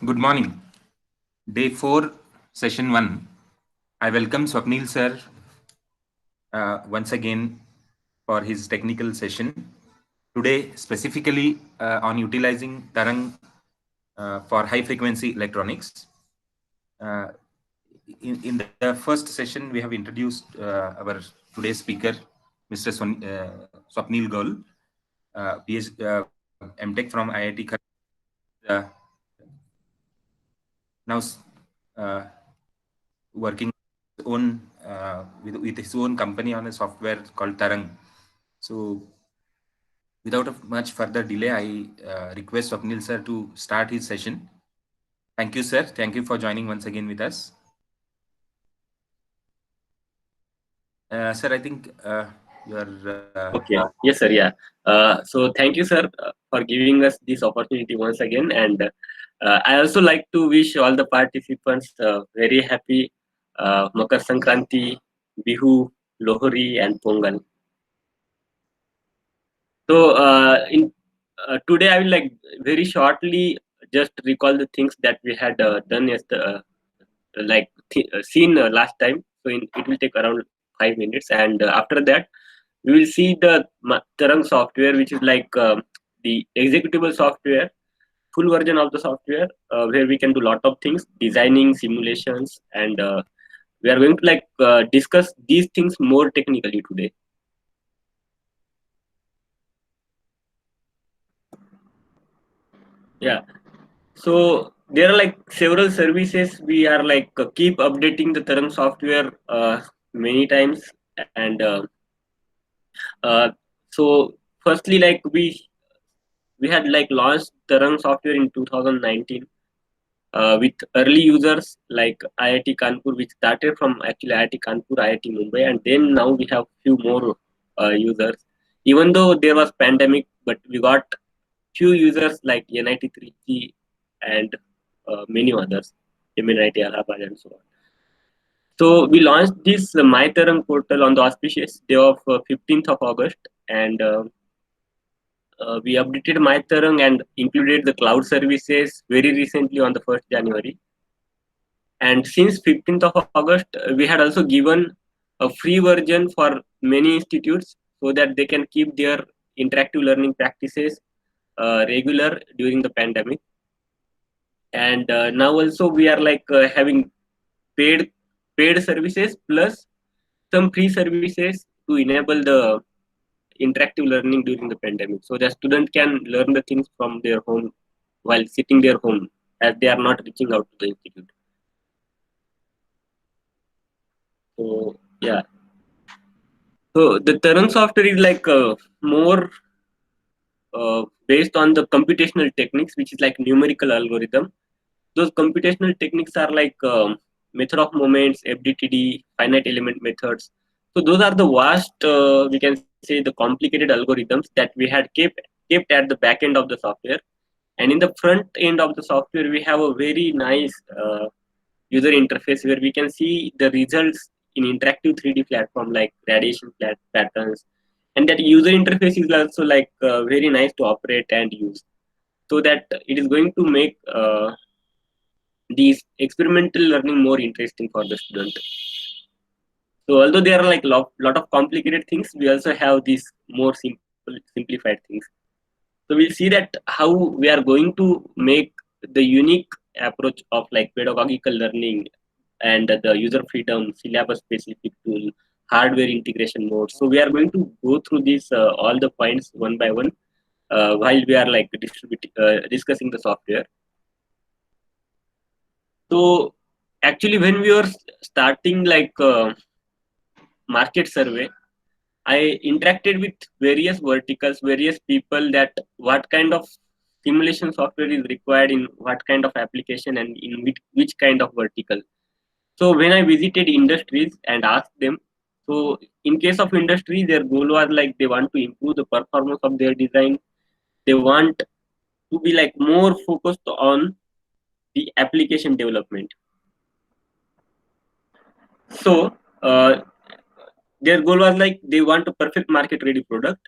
Good morning. Day 4, Session 1. I welcome Swapnil sir once again for his technical session. Today, specifically on utilizing Tarang for high frequency electronics. Uh, in the first session, we have introduced our today's speaker, Mr. Swapnil Gaul, MTech from IIT Kharagpur, now uh, working own with his own company on a software called Tarang. So, without much further delay, I request Swapnil sir to start his session. Thank you, sir. Thank you for joining once again with us. Sir, I think you are. Okay. Yes, sir. Yeah. So thank you, sir, for giving us this opportunity once again. And I also like to wish all the participants very happy Makar Sankranti, Bihu, Lohri, and Pongal. So today I will like very shortly just recall the things that we had done yesterday, seen last time. So it will take around 5 minutes, and after that we will see the Tarang software, which is like the executable software, full version of the software, where we can do lot of things, designing, simulations, and we are going to like discuss these things more technically today. Yeah. So there are like several services we are like keep updating the Tarang software many times, and uh, so firstly like we had like launched Tarang software in 2019 with early users like IIT Kanpur, which started from actually IIT Kanpur, IIT Mumbai, and then now we have few more users. Even though there was pandemic, but we got few users like NIT 3G and many others, MNIT Allahabad and so on. So we launched this MyTarang portal on the auspicious day of 15th of August, and we updated MyTarang and included the cloud services very recently on the 1st January. And since 15th of August, we had also given a free version for many institutes so that they can keep their interactive learning practices regular during the pandemic. And now also we are like having paid paid services plus some free services to enable the interactive learning during the pandemic, so the student can learn the things from their home while sitting their home, as they are not reaching out to the institute. So yeah, so the Tarang software is like more based on the computational techniques, which is like numerical algorithm. Those computational techniques are like method of moments, FDTD, finite element methods. So those are the vast, we can say, the complicated algorithms that we had kept at the back end of the software. And in the front end of the software, we have a very nice user interface where we can see the results in interactive 3D platform like radiation patterns. And that user interface is also like very nice to operate and use, so that it is going to make these experimental learning more interesting for the student. So although there are like lot of complicated things, we also have these more simplified things. So we'll see that how we are going to make the unique approach of like pedagogical learning and the user freedom, syllabus specific tool, hardware integration mode. So we are going to go through these all the points one by one while we are like discussing the software. So actually, when we were starting like market survey, I interacted with various verticals, various people, that what kind of simulation software is required in what kind of application and in which kind of vertical. So when I visited industries and asked them, so in case of industry, their goal was like they want to improve the performance of their design. They want to be like more focused on the application development. So their goal was like they want a perfect market ready product,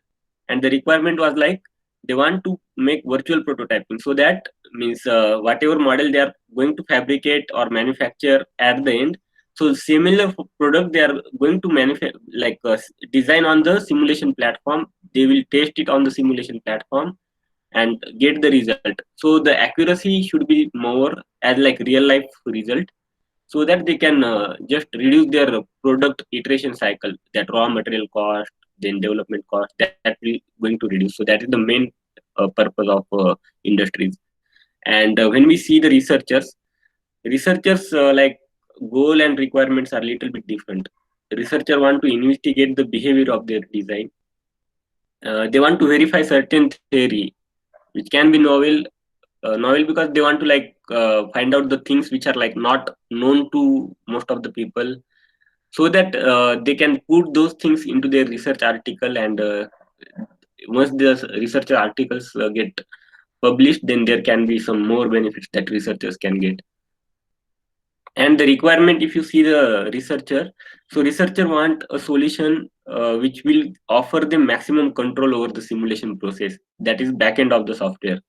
and the requirement was like they want to make virtual prototyping so that means whatever model they are going to fabricate or manufacture at the end. So similar product they are going to manufacture, like design on the simulation platform. They will test it on the simulation platform and get the result. So the accuracy should be more as like real life result, so that they can just reduce their product iteration cycle, that raw material cost, then development cost, that will going to reduce. So that is the main purpose of industries. And when we see the researchers like goal and requirements are little bit different. Researcher want to investigate the behavior of their design. They want to verify certain theory which can be novel because they want to like find out the things which are like not known to most of the people, so that they can put those things into their research article. And once the research articles get published, then there can be some more benefits that researchers can get. And the requirement, if you see the researcher, so researcher want a solution which will offer them maximum control over the simulation process, that is backend of the software.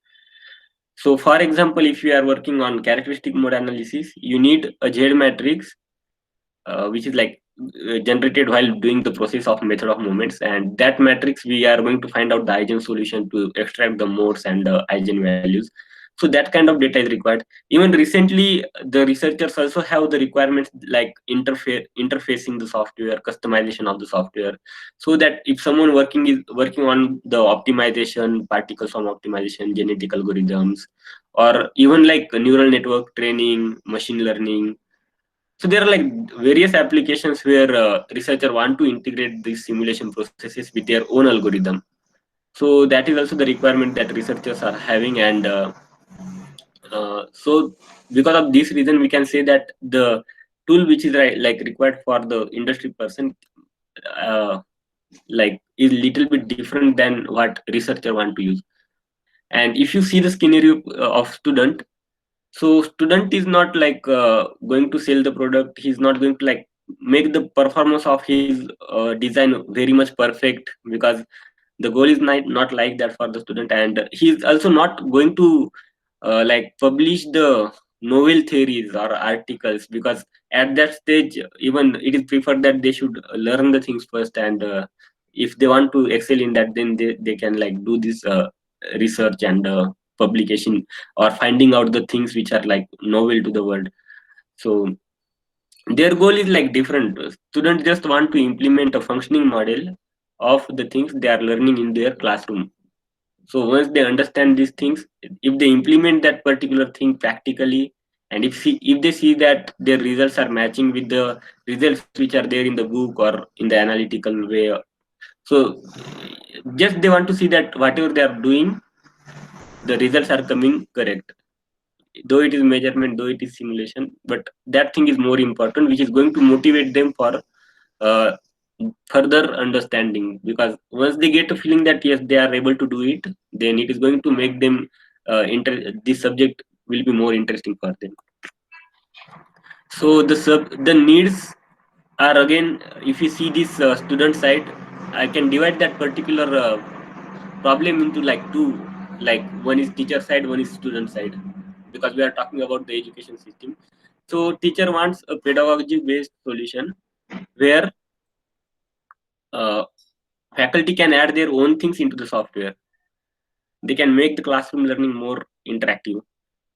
So for example, if you are working on characteristic mode analysis, you need a Z matrix, which is like generated while doing the process of method of moments. And that matrix, we are going to find out the eigen solution to extract the modes and eigen values. So that kind of data is required. Even recently, the researchers also have the requirements like interfacing the software, customization of the software, so that if someone working on the optimization, particle sum optimization, genetic algorithms, or even like neural network training, machine learning. So there are like various applications where researcher want to integrate these simulation processes with their own algorithm. So that is also the requirement that researchers are having. And so because of this reason, we can say that the tool which is like required for the industry person uh, like is little bit different than what researcher want to use. And if you see the scenario of student, so student is not like going to sell the product. He's not going to like make the performance of his design very much perfect, because the goal is not like that for the student. And he's also not going to like publish the novel theories or articles, because at that stage even it is preferred that they should learn the things first. And if they want to excel in that, then they can like do this research and publication, or finding out the things which are like novel to the world. So their goal is like different. Students just want to implement a functioning model of the things they are learning in their classroom. So once they understand these things, if they implement that particular thing practically, and if they see that their results are matching with the results which are there in the book or in the analytical way, so just they want to see that whatever they are doing, the results are coming correct, though it is measurement, though it is simulation. But that thing is more important, which is going to motivate them for uh, further understanding. Because once they get a feeling that yes, they are able to do it, then it is going to make them this subject will be more interesting for them. So the needs are again, if you see this student side, I can divide that particular problem into like two. Like one is teacher side, one is student side, because we are talking about the education system. So teacher wants a pedagogy based solution where uh, faculty can add their own things into the software. They can make the classroom learning more interactive,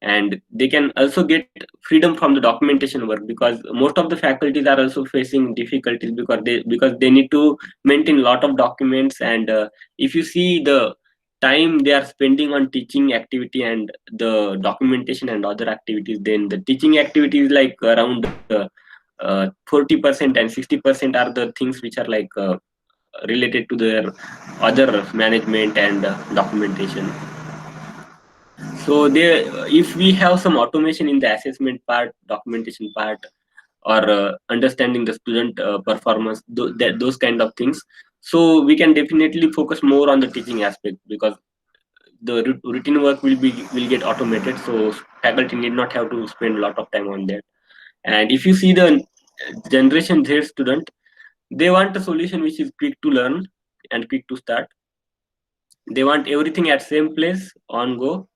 and they can also get freedom from the documentation work, because most of the faculties are also facing difficulties because they need to maintain a lot of documents. And if you see the time they are spending on teaching activity and the documentation and other activities, then the teaching activities like around 40% and 60% are the things which are like related to their other management and documentation. So there, if we have some automation in the assessment part, documentation part, or understanding the student performance, those kind of things, so we can definitely focus more on the teaching aspect, because the routine work will get automated. So faculty need not have to spend a lot of time on that. And if you see the generation Z student, they want a solution which is quick to learn and quick to start. They want everything at same place on go.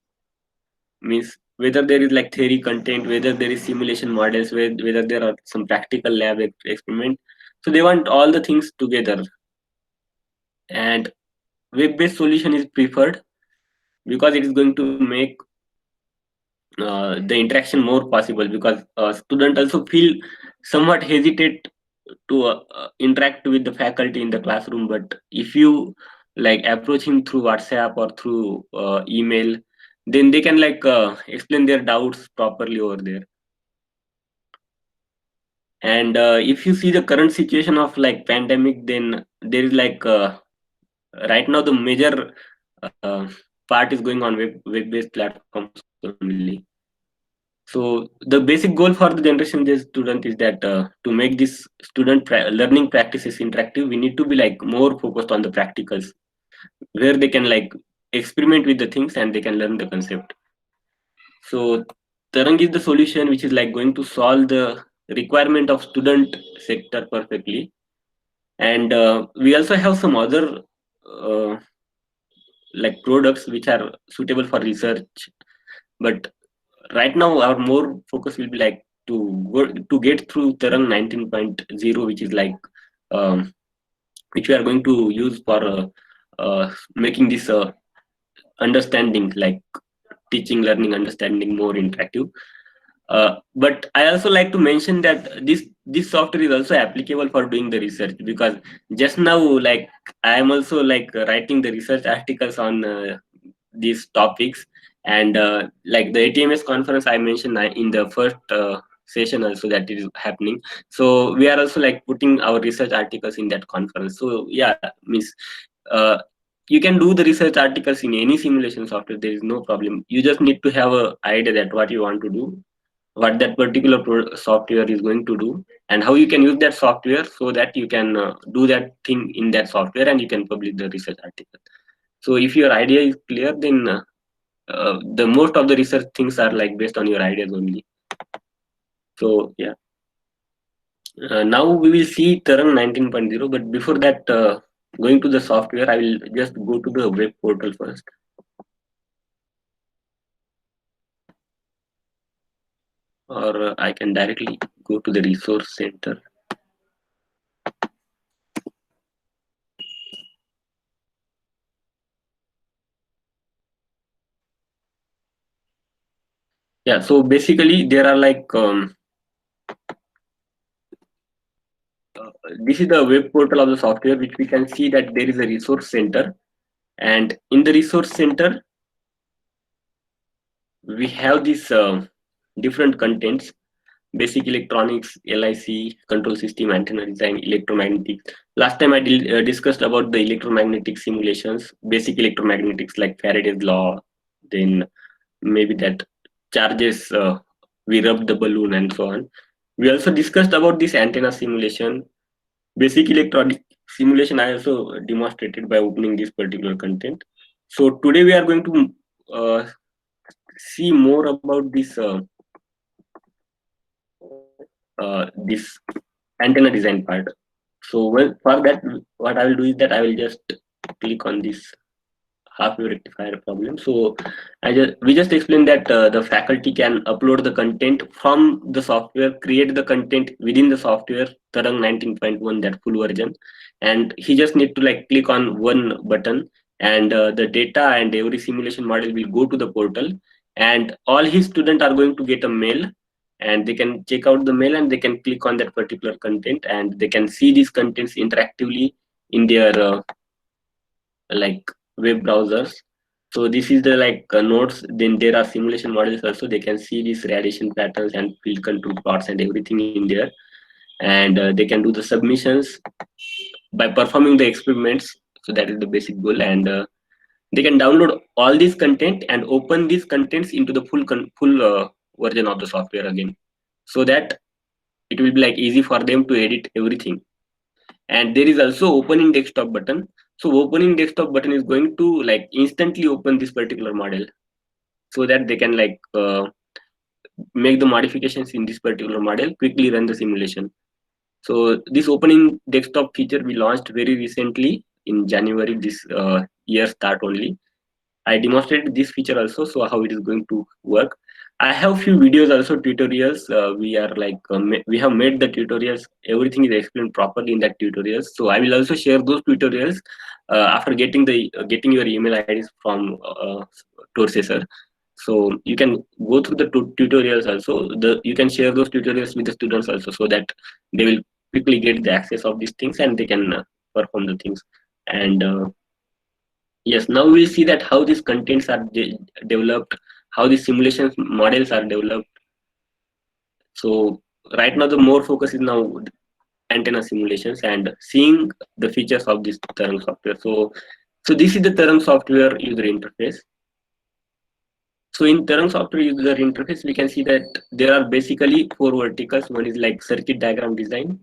means whether there is like theory content, whether there is simulation models, whether there are some practical lab experiment. So they want all the things together, and web-based solution is preferred because it is going to make the interaction more possible, because student also feel somewhat hesitate to interact with the faculty in the classroom. But if you like approach him through WhatsApp or through email, then they can like explain their doubts properly over there. And if you see the current situation of like pandemic, then there is like right now the major uh, part is going on web-based platforms only. So the basic goal for the generation Z student is that to make this learning practices interactive, we need to be like more focused on the practicals, where they can like experiment with the things and they can learn the concept. So Tarang is the solution which is like going to solve the requirement of student sector perfectly. And we also have some other uh, like products which are suitable for research, but right now our more focus will be like to get through Tarang 19.0, which is like um, which we are going to use for making this understanding, like teaching, learning, understanding more interactive. But I also like to mention that this software is also applicable for doing the research, because just now like I am also like writing the research articles on these topics. And like the ATMS conference I mentioned in the first session also that is happening. So we are also like putting our research articles in that conference. So yeah, means uh, you can do the research articles in any simulation software. There is no problem. You just need to have a idea that what you want to do, what that particular software is going to do, and how you can use that software so that you can do that thing in that software and you can publish the research article. So if your idea is clear, then the most of the research things are like based on your ideas only. So yeah, now we will see Tarang 19.0, but before that, going to the software, I will just go to the web portal first. Or I can directly go to the resource center. Yeah, so basically there are like this is the web portal of the software, which we can see that there is a resource center, and in the resource center we have these different contents: basic electronics, LIC, control system, antenna design, electromagnetics. Last time I discussed about the electromagnetic simulations, basic electromagnetics like Faraday's law, then maybe that charges we rub the balloon and so on. We also discussed about this antenna simulation, basic electronic simulation. I also demonstrated by opening this particular content. So today we are going to see more about this antenna design part. So well, for that, what I will do is that I will just click on this half wave rectifier problem. So we just explained that the faculty can upload the content from the software, create the content within the software, Tarang 19.1, that full version, and he just need to like click on one button, and the data and every simulation model will go to the portal, and all his students are going to get a mail, and they can check out the mail and they can click on that particular content and they can see these contents interactively in their like web browsers. So this is the like nodes. Then there are simulation models also. They can see these radiation patterns and field control plots and everything in there, and they can do the submissions by performing the experiments. So that is the basic goal, and they can download all this content and open these contents into the full version of the software again, so that it will be like easy for them to edit everything. And there is also opening desktop button. So opening desktop button is going to like instantly open this particular model, so that they can like make the modifications in this particular model, quickly run the simulation. So this opening desktop feature we launched very recently in January this year start only. I demonstrated this feature also, so how it is going to work. I have few videos also, tutorials. We are like we have made the tutorials. Everything is explained properly in that tutorials. So I will also share those tutorials after getting your email IDs from Tourcesser. So you can go through the tutorials also. You can share those tutorials with the students also, so that they will quickly get the access of these things and they can perform the things. And yes, now we'll see that how these contents are developed, how these simulation models are developed. So right now the more focus is now antenna simulations and seeing the features of this Tarang software. So this is the Tarang software user interface. So in Tarang software user interface, we can see that there are basically four verticals. One is like circuit diagram design,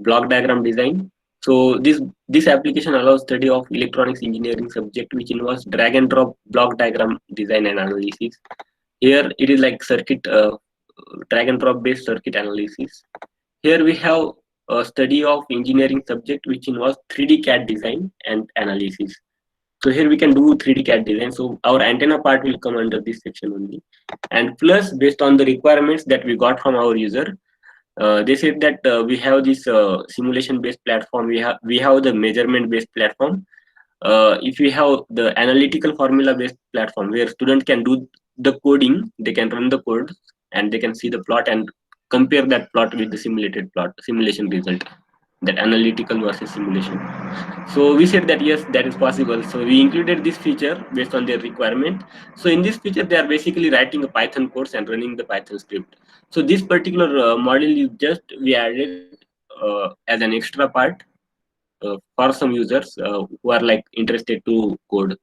block diagram design. So this application allows study of electronics engineering subject, which involves drag and drop block diagram design and analysis. Here it is like circuit drag and drop based circuit analysis. Here we have a study of engineering subject, which involves 3D CAD design and analysis. So here we can do 3D CAD design. So our antenna part will come under this section only. And plus, based on the requirements that we got from our user, they said that we have this simulation based platform. We have the measurement based platform. If we have the analytical formula based platform where student can do the coding, they can run the code and they can see the plot and compare that plot with the simulated plot simulation result, that analytical versus simulation. So we said that yes, that is possible. So we included this feature based on their requirement. So in this feature, they are basically writing a Python course and running the Python script. So this particular model is just we added as an extra part for some users who are like interested to code.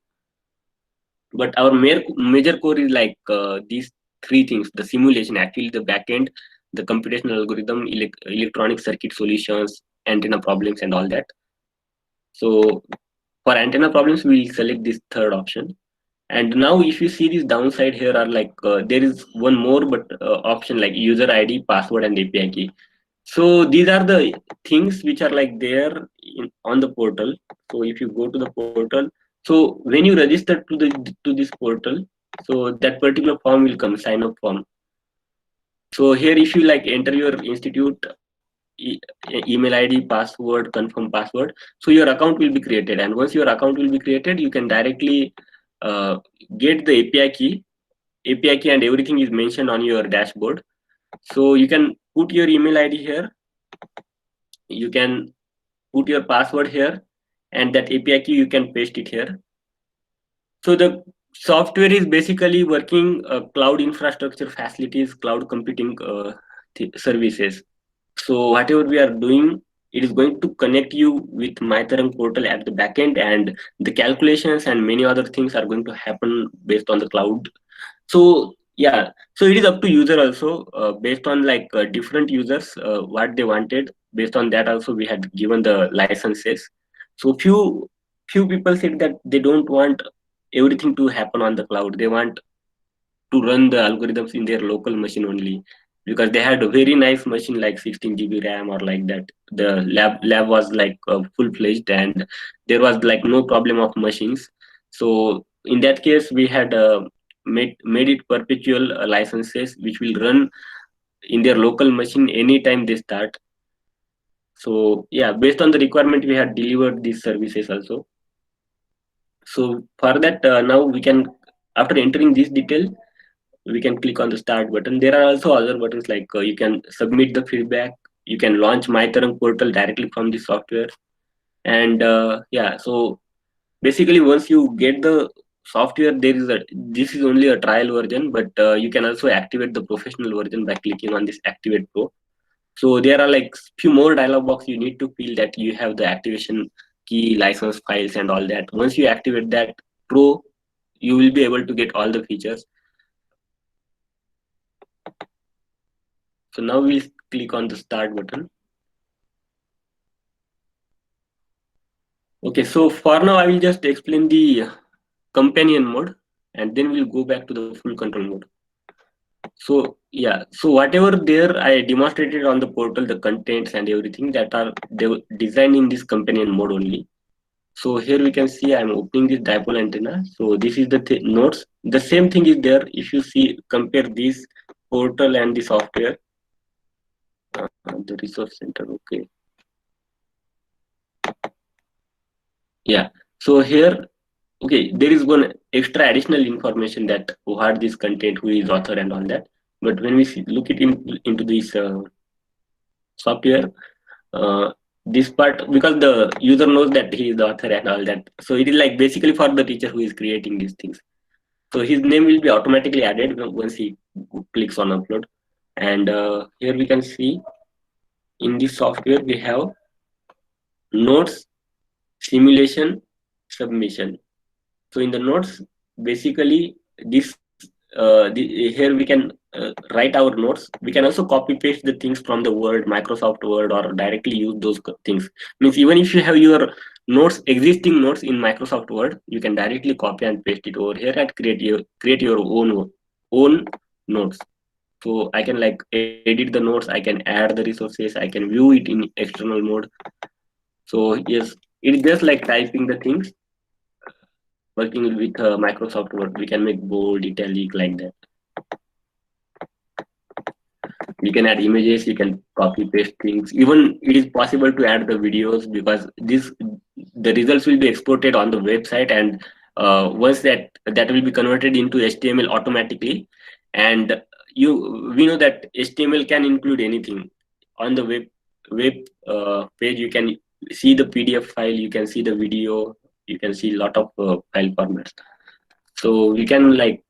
But our major core is like these three things: the simulation, actually the backend, the computational algorithm, electronic circuit solutions, antenna problems, and all that. So for antenna problems, we will select this third option. And now if you see this downside here are like there is one more but option like user ID, password, and API key. So these are the things which are like there on the portal. So if you go to the portal, so when you register to this portal, so that particular form will come, sign up form. So here if you like enter your institute email ID, password, confirm password, so your account will be created. And once your account will be created, you can directly get the API key and everything is mentioned on your dashboard. So you can put your email ID here, you can put your password here, and that API key you can paste it here. So the software is basically working cloud infrastructure facilities, cloud computing services. So whatever we are doing, it is going to connect you with MyTarang portal at the backend, and the calculations and many other things are going to happen based on the cloud. So yeah, so it is up to user also based on like different users what they wanted. Based on that also we had given the licenses. So few people said that they don't want everything to happen on the cloud. They want to run the algorithms in their local machine only, because they had a very nice machine like 16 GB RAM or like that. The lab was like full fledged and there was like no problem of machines. So in that case we had made it perpetual licenses which will run in their local machine anytime they start. So yeah, based on the requirement we had delivered these services also. So for that now we can, after entering this detail, we can click on the start button. There are also other buttons like you can submit the feedback, you can launch MyTarang portal directly from the software. And yeah, so basically once you get the software, this is only a trial version, but you can also activate the professional version by clicking on this Activate Pro. So there are like few more dialog box you need to fill, that you have the activation key, license files, and all that. Once you activate that Pro, you will be able to get all the features. So now we'll click on the start button. Okay, so for now I will just explain the companion mode and then we'll go back to the full control mode. So yeah, so whatever there I demonstrated on the portal, the contents and everything that are designed in this companion mode only. So here we can see I'm opening this dipole antenna. So this is the nodes. The same thing is there. If you see, compare this portal and the software, the resource center. Okay. Yeah. So here, okay, there is one extra additional information that what this content, who is author and all that. But when we look it into this software, uh, this part, because the user knows that he is the author and all that, so it is like basically for the teacher who is creating these things. So his name will be automatically added once he clicks on upload. And here we can see in this software we have notes, simulation, submission. So in the notes, basically this here we can write our notes. We can also copy paste the things from the Word, Microsoft Word, or directly use those things. Means even if you have your notes, existing notes in Microsoft Word, you can directly copy and paste it over here and create your own notes. So I can like edit the notes, I can add the resources, I can view it in external mode. So yes, it's just like typing the things. Working with Microsoft Word, we can make bold, italic, like that. We can add images, you can copy paste things. Even it is possible to add the videos, because the results will be exported on the website, and once that will be converted into HTML automatically. And we know that HTML can include anything. On the web page, you can see the PDF file, you can see the video, you can see a lot of file formats. So we can like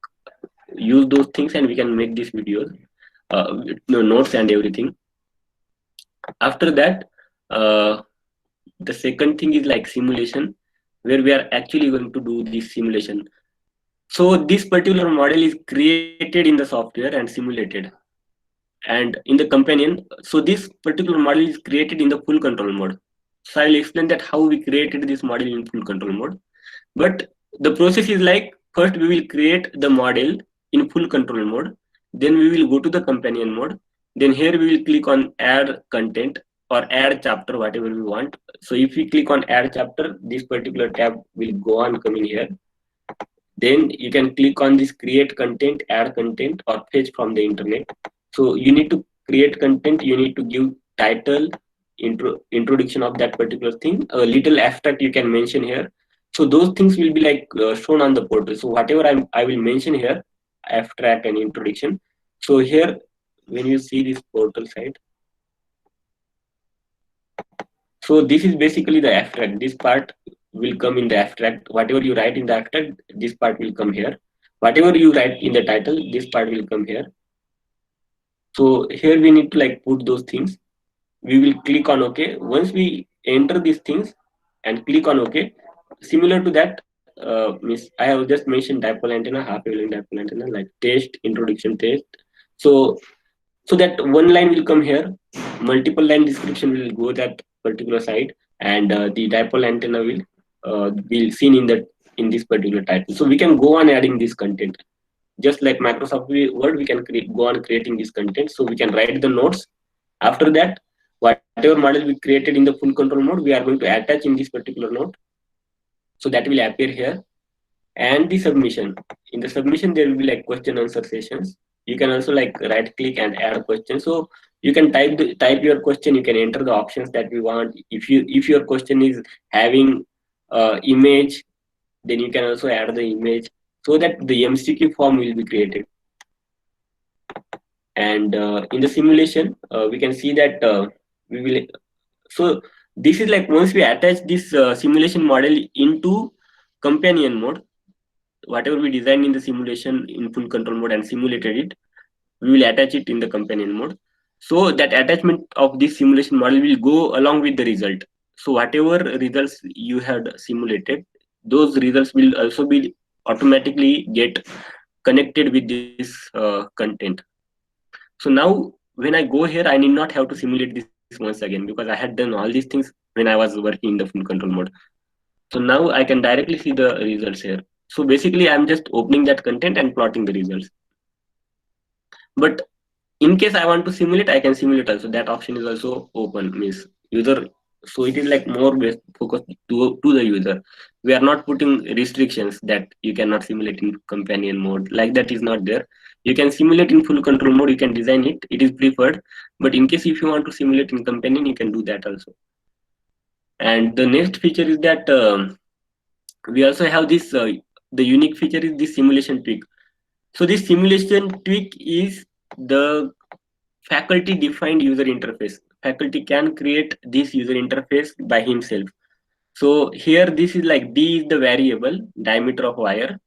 use those things and we can make these videos, notes and everything. After that, the second thing is like simulation, where we are actually going to do this simulation. So this particular model is created in the software and simulated, and in the companion, so this particular model is created in the full control mode. So I'll explain that how we created this model in full control mode. But the process is like, first we will create the model in full control mode, then we will go to the companion mode, then here we will click on add content or add chapter, whatever we want. So if we click on add chapter, this particular tab will go on coming here. Then you can click on this create content, add content, or fetch from the internet. So you need to create content, you need to give title, introduction of that particular thing, a little abstract you can mention here. So those things will be like shown on the portal. So whatever I will mention here, abstract and introduction. So here, when you see this portal site, so this is basically the abstract. This part will come in the abstract. Whatever you write in the abstract, this part will come here. Whatever you write in the title, this part will come here. So here we need to like put those things. We will click on OK. Once we enter these things and click on OK, similar to that, I have just mentioned dipole antenna, half wavelength dipole antenna, like test, introduction, test. So that one line will come here, multiple line description will go that particular side, and the dipole antenna will be seen in this particular title. So we can go on adding this content. Just like Microsoft Word, we can go on creating this content. So we can write the notes. After that, whatever model we created in the full control mode, we are going to attach in this particular note. So that will appear here. And the submission. In the submission, there will be like question answer sessions. You can also like right click and add a question. So you can type your question. You can enter the options that we want. If your question is having image, then you can also add the image, so that the MCQ form will be created. And in the simulation, we can see that we will. So this is like, once we attach this simulation model into companion mode, whatever we designed in the simulation in full control mode and simulated it, we will attach it in the companion mode. So that attachment of this simulation model will go along with the result. So whatever results you had simulated, those results will also be automatically get connected with this content. So now when I go here, I need not have to simulate this once again, because I had done all these things when I was working in the full control mode. So now I can directly see the results here. So basically I'm just opening that content and plotting the results. But in case I want to simulate, I can simulate also. That option is also open. Means user So it is like more based focused to the user. We are not putting restrictions that you cannot simulate in companion mode. Like that is not there. You can simulate in full control mode. You can design it. It is preferred. But in case if you want to simulate in companion, you can do that also. And the next feature is that we also have this. The unique feature is this simulation tweak. So this simulation tweak is the faculty defined user interface. Faculty can create this user interface by himself. So here this is like d is the variable diameter of wire.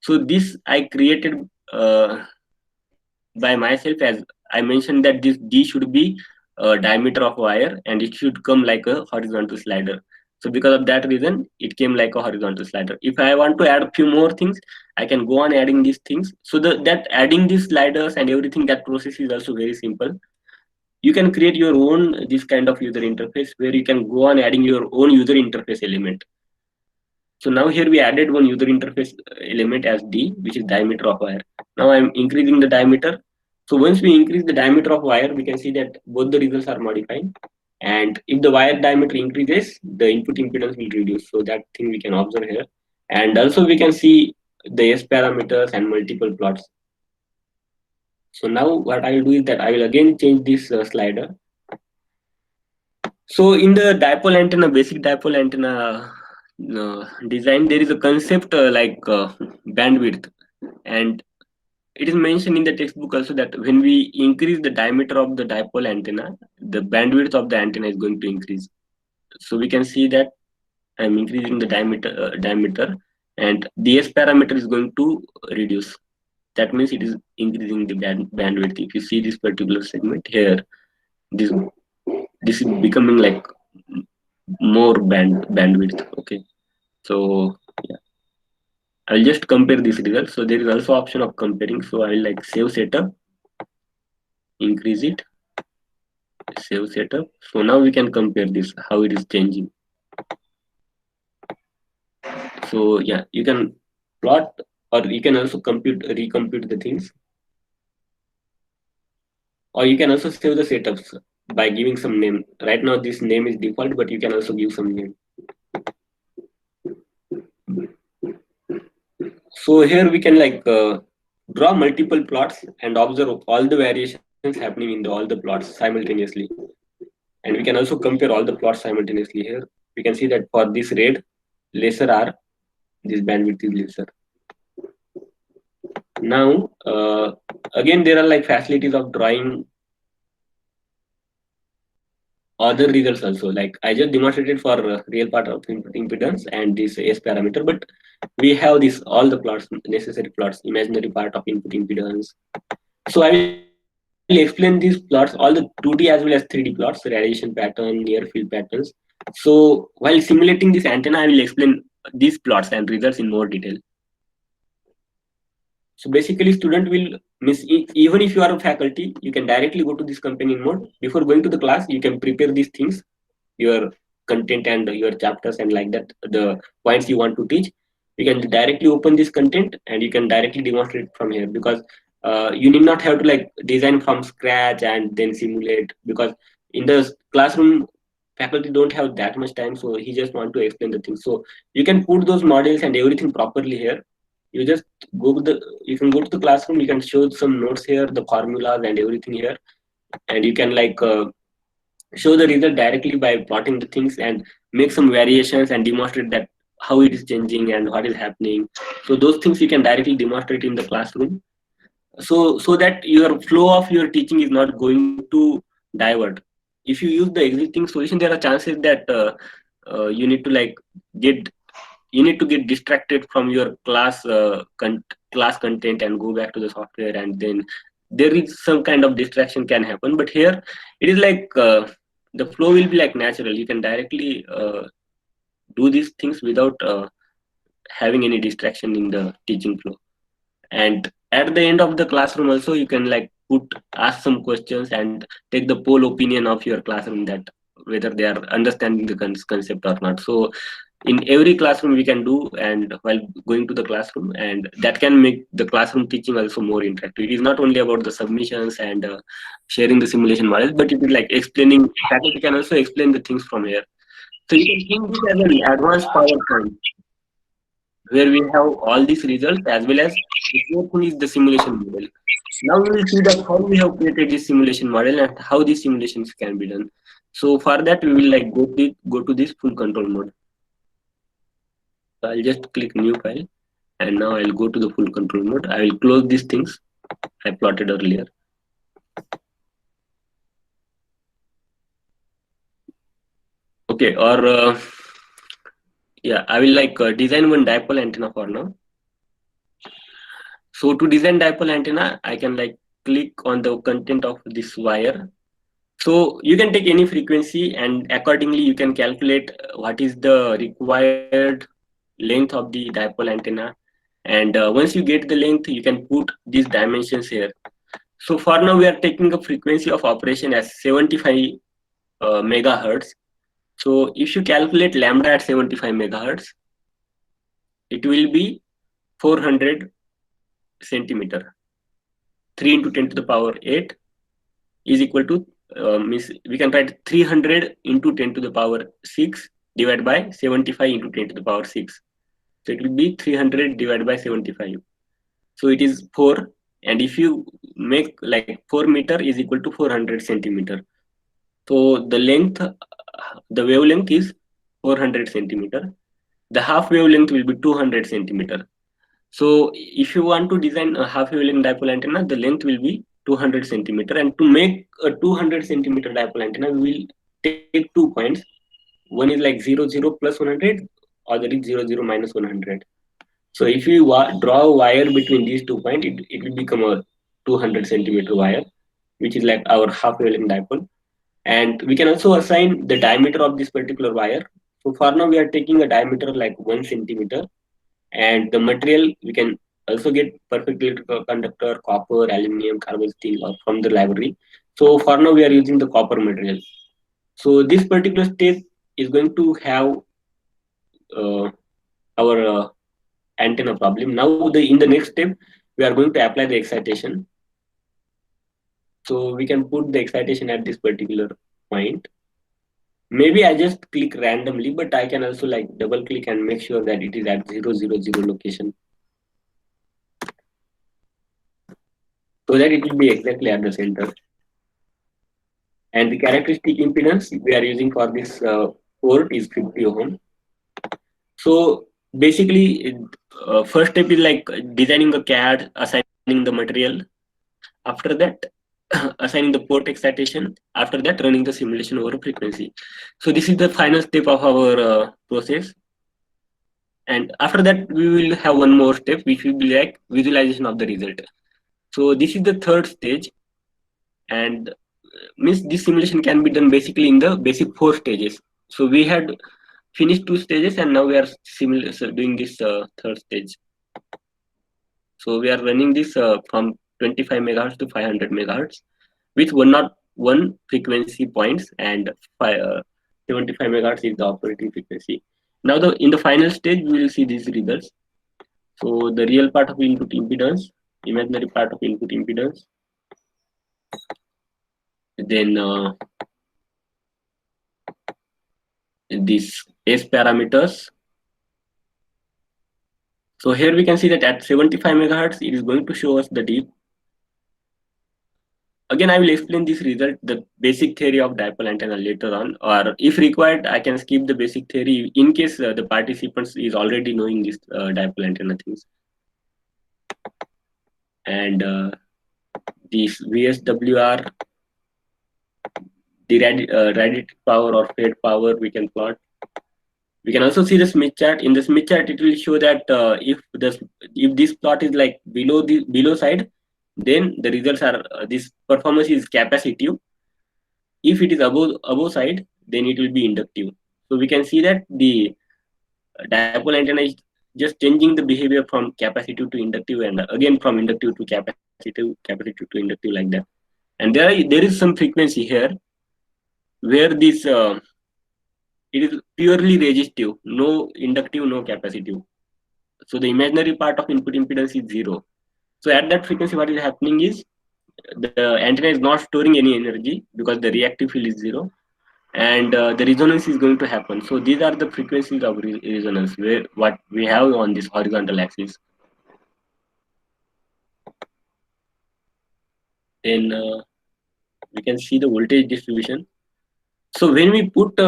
So this I created by myself, as I mentioned that this d should be diameter of wire and it should come like a horizontal slider. So because of that reason it came like a horizontal slider. If I want to add a few more things, I can go on adding these things. So that adding these sliders and everything, that process is also very simple. You can create your own this kind of user interface where you can go on adding your own user interface element. So now here we added one user interface element as d, which is diameter of wire. Now I'm increasing the diameter. So once we increase the diameter of wire, we can see that both the results are modified. And if the wire diameter increases, the input impedance will reduce. So that thing we can observe here. And also we can see the S parameters and multiple plots. So now what I will do is that I will again change this slider. So in the dipole antenna, basic dipole antenna design, there is a concept like bandwidth, and it is mentioned in the textbook also that when we increase the diameter of the dipole antenna, the bandwidth of the antenna is going to increase. So we can see that I'm increasing the diameter, and the S parameter is going to reduce. That means it is increasing the bandwidth. If you see this particular segment here, this this is becoming like more bandwidth. Okay, so yeah, I'll just compare this result. So there is also option of comparing. So I'll like save setup, increase it, save setup. So now we can compare this how it is changing. So yeah, you can plot, or you can also recompute the things, or you can also save the setups by giving some name. Right now this name is default, but you can also give some name. So here we can like draw multiple plots and observe all the variations happening in all the plots simultaneously. And we can also compare all the plots simultaneously here. We can see that for this red, lesser R, this bandwidth is lesser. Now, again, there are like facilities of drawing other results also. Like I just demonstrated for real part of input impedance and this S parameter, but we have this all the plots, necessary plots, imaginary part of input impedance. So I will explain these plots, all the 2D as well as 3D plots, radiation pattern, near field patterns. So while simulating this antenna, I will explain these plots and results in more detail. So basically student will miss, even if you are a faculty, you can directly go to this companion mode. Before going to the class, you can prepare these things, your content and your chapters and like that, the points you want to teach. You can directly open this content and you can directly demonstrate from here, because you need not have to like design from scratch and then simulate, because in the classroom faculty don't have that much time, so he just want to explain the things. So you can put those models and everything properly here. You just go to the, you can go to the classroom, you can show some notes here, the formulas and everything here, and you can like show the result directly by plotting the things and make some variations and demonstrate that how it is changing and what is happening. So those things you can directly demonstrate in the classroom, so that your flow of your teaching is not going to divert. If you use the existing solution, there are chances that you need to like get, you need to get distracted from your class class content and go back to the software, and then there is some kind of distraction can happen. But here it is like the flow will be like natural. You can directly do these things without having any distraction in the teaching flow. And at the end of the classroom also, you can like ask some questions and take the poll opinion of your classroom, that whether they are understanding the concept or not. So in every classroom we can do, and while going to the classroom, and that can make the classroom teaching also more interactive. It is not only about the submissions and sharing the simulation models, but it is like explaining. Faculty can also explain the things from here. So you can think this as an advanced PowerPoint where we have all these results as well as the fourth thing is the simulation model. Now we will see that how we have created this simulation model and how these simulations can be done. So for that we will like go to this full control mode. So I'll just click new file and now I'll go to the full control mode. I will close these things I plotted earlier. Okay, or yeah, I will like design one dipole antenna for now. So to design dipole antenna, I can like click on the content of this wire. So you can take any frequency and accordingly you can calculate what is the required length of the dipole antenna. And once you get the length, you can put these dimensions here. So for now, we are taking a frequency of operation as 75 megahertz. So if you calculate lambda at 75 megahertz, it will be 400 centimeter. 3 into 10 to the power 8 is equal to, we can write 300 into 10 to the power 6 divided by 75 into 10 to the power 6. So it will be 300 divided by 75. So it is 4. And if you make like 4 meter is equal to 400 centimeter. So the length, the wavelength is 400 centimeter. The half wavelength will be 200 centimeter. So if you want to design a half wavelength dipole antenna, the length will be 200 centimeter. And to make a 200 centimeter dipole antenna, we will take 2 points. One is like 0, 0 plus 100, other is 0, 0 minus 100. So if you draw a wire between these 2 points, it will become a 200 centimeter wire, which is like our half wavelength dipole. And we can also assign the diameter of this particular wire. So for now, we are taking a diameter like 1 centimeter. And the material, we can also get perfect electrical conductor, copper, aluminum, carbon steel or from the library. So for now, we are using the copper material. So this particular stage is going to have our antenna problem. Now in the next step, we are going to apply the excitation. So we can put the excitation at this particular point. Maybe I just click randomly, but I can also like double click and make sure that it is at 0, 0, 0 location. So that it will be exactly at the center. And the characteristic impedance we are using for this port is 50 ohm. So basically, first step is like designing a CAD, assigning the material. After that, assigning the port excitation. After that, running the simulation over frequency. So this is the final step of our process. And after that, we will have one more step, which will be like visualization of the result. So this is the third stage. And means this simulation can be done basically in the basic 4 stages. So we had finished 2 stages and now we are doing this third stage. So we are running this from 25 megahertz to 500 megahertz with 101 frequency points and 75 megahertz is the operating frequency. Now in the final stage, we will see these results. So the real part of input impedance, imaginary part of input impedance, then these S parameters. So here we can see that at 75 megahertz, it is going to show us the dip. Again, I will explain this result, the basic theory of dipole antenna later on, or if required, I can skip the basic theory in case the participants is already knowing this dipole antenna things. And this VSWR, the radiated power or fade power we can plot. We can also see the Smith chart. In the Smith chart, it will show that if this plot is like below side, then the results are this performance is capacitive. If it is above side, then it will be inductive. So we can see that the dipole antenna is just changing the behavior from capacitive to inductive, and again from inductive to capacitive to inductive, like that. And there is some frequency here where this it is purely resistive, no inductive, no capacitive. So the imaginary part of input impedance is 0. So at that frequency, what is happening is the antenna is not storing any energy because the reactive field is 0. and the resonance is going to happen. So these are the frequencies of resonance where what we have on this horizontal axis. Then we can see the voltage distribution. So when we put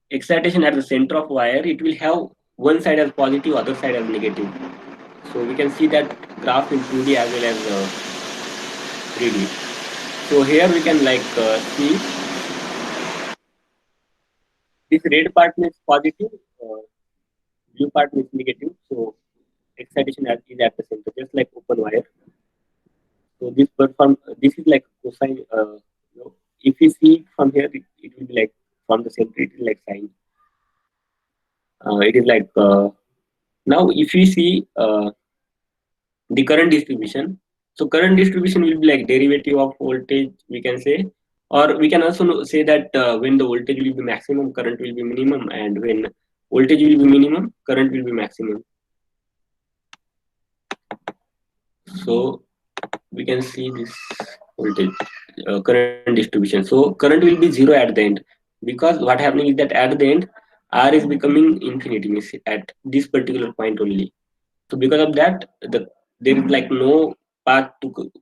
excitation at the center of wire, it will have one side as positive, other side as negative. So we can see that graph in 2D as well as 3D. So here we can see this red part means positive, blue part means negative. So excitation is at the center, just like open wire. So this is like cosine. If you see from here, it will be like from the center, it is like sine. It is like now if you see the current distribution. So current distribution will be like derivative of voltage, we can say, or we can also say that when the voltage will be maximum, current will be minimum, and when voltage will be minimum, current will be maximum. So we can see this voltage current distribution. So current will be zero at the end, because what happening is that at the end R is becoming infinity, means at this particular point only. So because of that, there is like no path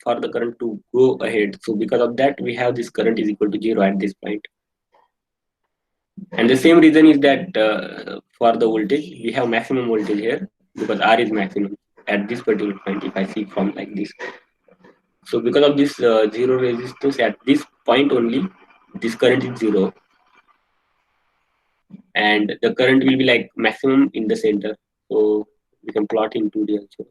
for the current to go ahead. So because of that, we have this current is equal to zero at this point. And the same reason is that for the voltage, we have maximum voltage here because R is maximum at this particular point. If I see from like this, so because of this zero resistance at this point only, this current is zero, and the current will be like maximum in the center. So we can plot in 2D also.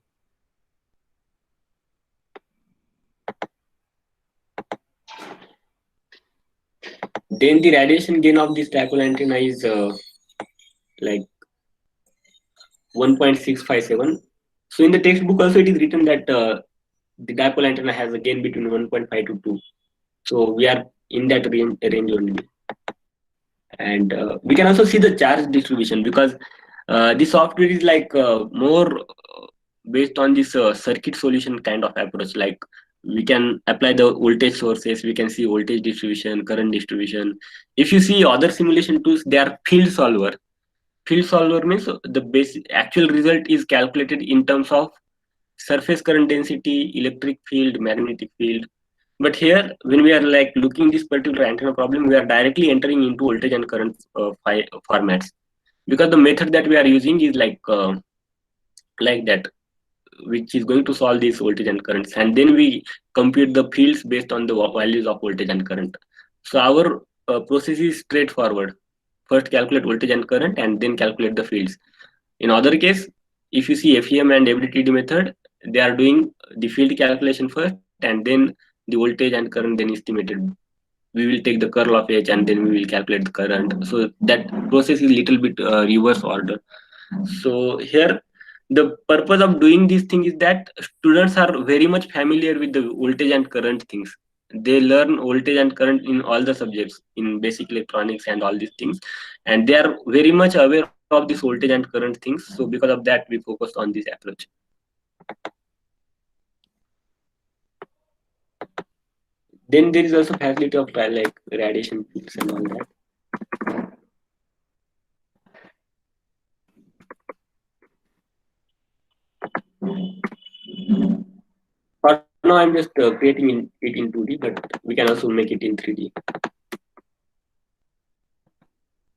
Then the radiation gain of this dipole antenna is like 1.657. So in the textbook also it is written that the dipole antenna has a gain between 1.5 to 2. So we are in that range only. And we can also see the charge distribution, because the software is like more based on this circuit solution kind of approach. Like we can apply the voltage sources, we can see voltage distribution, current distribution. If you see other simulation tools, they are field solver. Field solver means the basic actual result is calculated in terms of surface current density, electric field, magnetic field. But here, when we are like looking this particular antenna problem, we are directly entering into voltage and current formats, because the method that we are using is like that, which is going to solve these voltage and currents, and then we compute the fields based on the values of voltage and current. So our process is straightforward. First calculate voltage and current, and then calculate the fields. In other case, if you see FEM and FDTD method, they are doing the field calculation first, and then the voltage and current then estimated. We will take the curl of H, and then we will calculate the current. So that process is little bit reverse order. So here, the purpose of doing this thing is that students are very much familiar with the voltage and current things. They learn voltage and current in all the subjects in basic electronics and all these things, and they are very much aware of this voltage and current things. So because of that, we focus on this approach. Then there is also facility of like radiation fields and all that. For now, I'm just creating it in 2D, but we can also make it in 3D.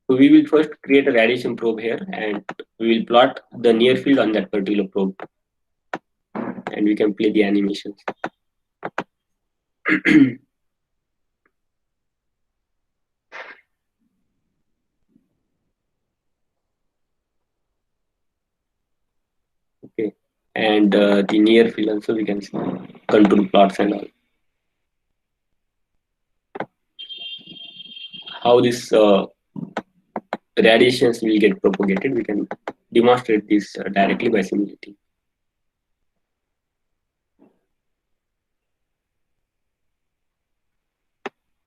So we will first create a radiation probe here, and we will plot the near field on that particular probe, and we can play the animations. Okay, and the near field also we can see control plots and all. How this radiations will get propagated, we can demonstrate this directly by simulating.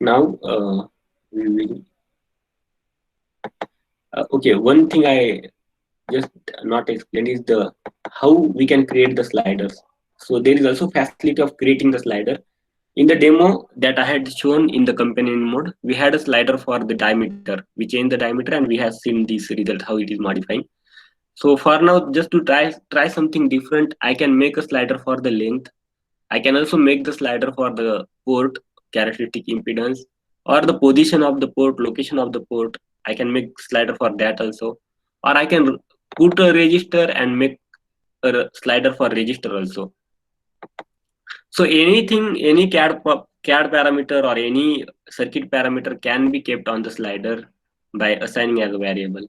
Now we will. Okay, one thing I just not explained is how we can create the sliders. So there is also facility of creating the slider. In the demo that I had shown in the companion mode, we had a slider for the diameter. We changed the diameter and we have seen this result, how it is modifying. So for now, just to try something different, I can make a slider for the length. I can also make the slider for the port characteristic impedance or the position of the port, location of the port. I can make slider for that also. Or I can put a register and make a slider for register also. So anything, any CAD parameter or any circuit parameter can be kept on the slider by assigning as a variable.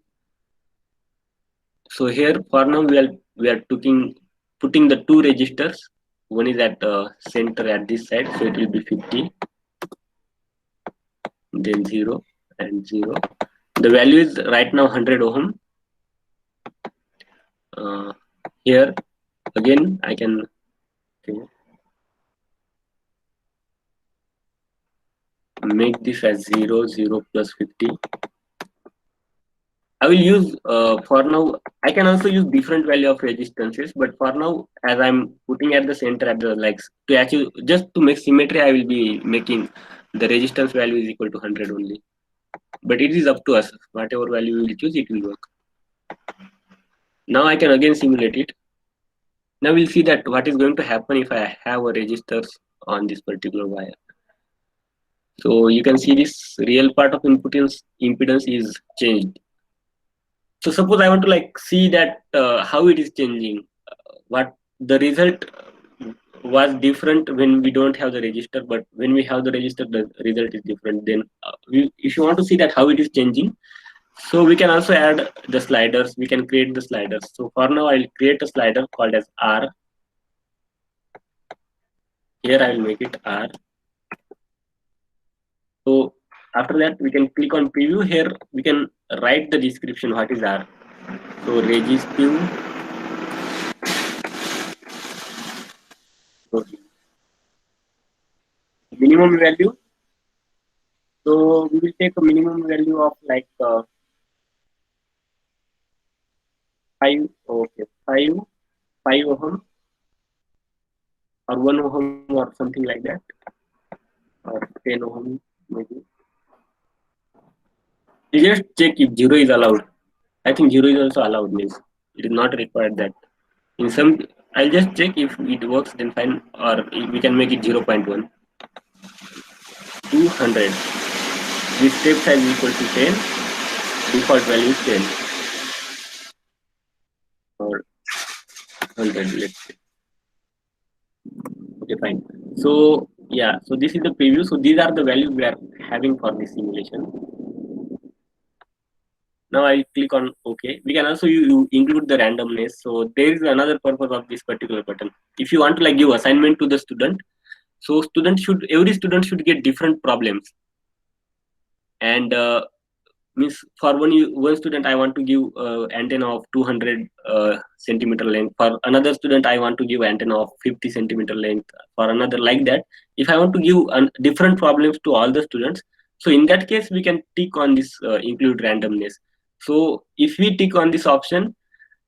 So here for now we are putting the two registers. One is at center at this side, so it will be 50, then 0 and 0. The value is right now 100 ohm. Here again I can make this as 0, 0 plus 50. I will use for now. I can also use different value of resistances, but for now, as I'm putting at the center at the legs to achieve just to make symmetry, I will be making the resistance value is equal to 100 only. But it is up to us. Whatever value we will choose, it will work. Now I can again simulate it. Now we'll see that what is going to happen if I have a resistors on this particular wire. So you can see this real part of impedance is changed. So suppose I want to like see that how it is changing. What the result was different when we don't have the register, but when we have the register, the result is different. Then if you want to see that how it is changing, so we can also add the sliders. We can create the sliders. So for now, I'll create a slider called as R. Here I will make it R. So after that, we can click on preview. Here we can write the description. What is R? So resistive. Minimum value. So we will take a minimum value of like 5 ohm or 1 ohm or something like that, or 10 ohm maybe. You just check if 0 is allowed. I think 0 is also allowed, means it is not required that. In some, I'll just check if it works, then fine, or we can make it 0.1. 200. This step size is equal to 10. Default value is 10. Or 100, let's say. Okay, fine. So yeah, so this is the preview. So these are the values we are having for this simulation. Now I click on OK. We can also you include the randomness. So there is another purpose of this particular button. If you want to like give assignment to the student, so every student should get different problems. And means for one student I want to give antenna of 200 centimeter length. For another student I want to give antenna of 50 centimeter length. For another like that. If I want to give different problems to all the students, so in that case we can tick on this include randomness. So if we tick on this option,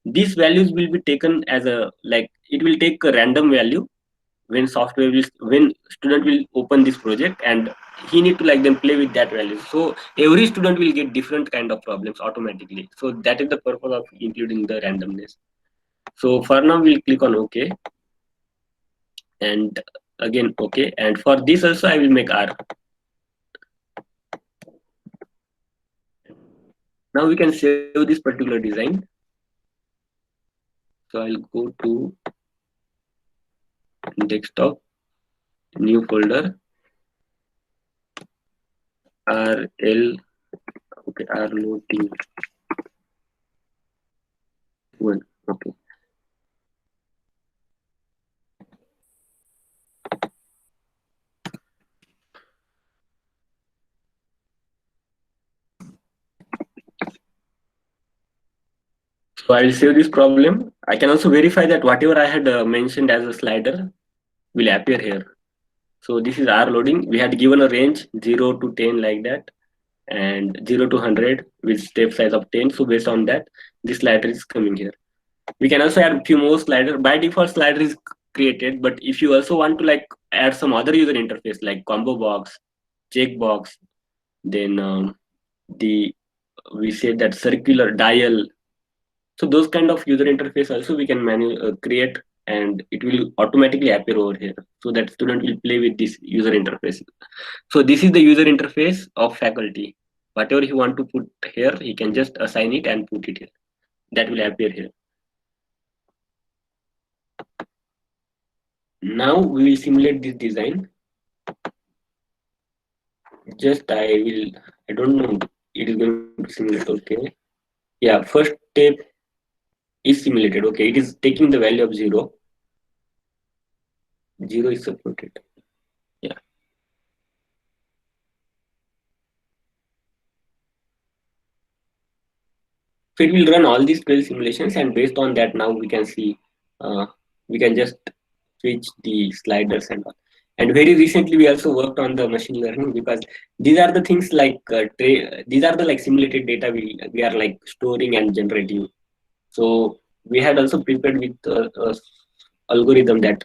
these values will be taken as a like it will take a random value when student will open this project, and he need to like them play with that value. So every student will get different kind of problems automatically. So that is the purpose of including the randomness. So for now we'll click on OK, and again OK, and for this also I will make R. Now we can save this particular design. So I'll go to desktop, new folder, RL, okay, R loading one, okay. So I will save this problem. I can also verify that whatever I had mentioned as a slider will appear here. So this is R loading. We had given a range 0 to 10 like that, and 0 to 100 with step size of 10. So based on that, this slider is coming here. We can also add a few more sliders. By default, slider is created. But if you also want to like add some other user interface like combo box, checkbox, then the we say that circular dial. So those kind of user interface also we can create, and it will automatically appear over here, so that student will play with this user interface. So this is the user interface of faculty. Whatever he want to put here, he can just assign it and put it here. That will appear here. Now we will simulate this design. Just I don't know, it is going to simulate. Okay. Yeah, first step is simulated. Okay, it is taking the value of 0. 0 is supported. Yeah. So it will run all these 12 simulations, and based on that, now we can see, we can just switch the sliders and all. And very recently, we also worked on the machine learning, because these are the things like these are the like simulated data we are like storing and generating. So we had also prepared with algorithm that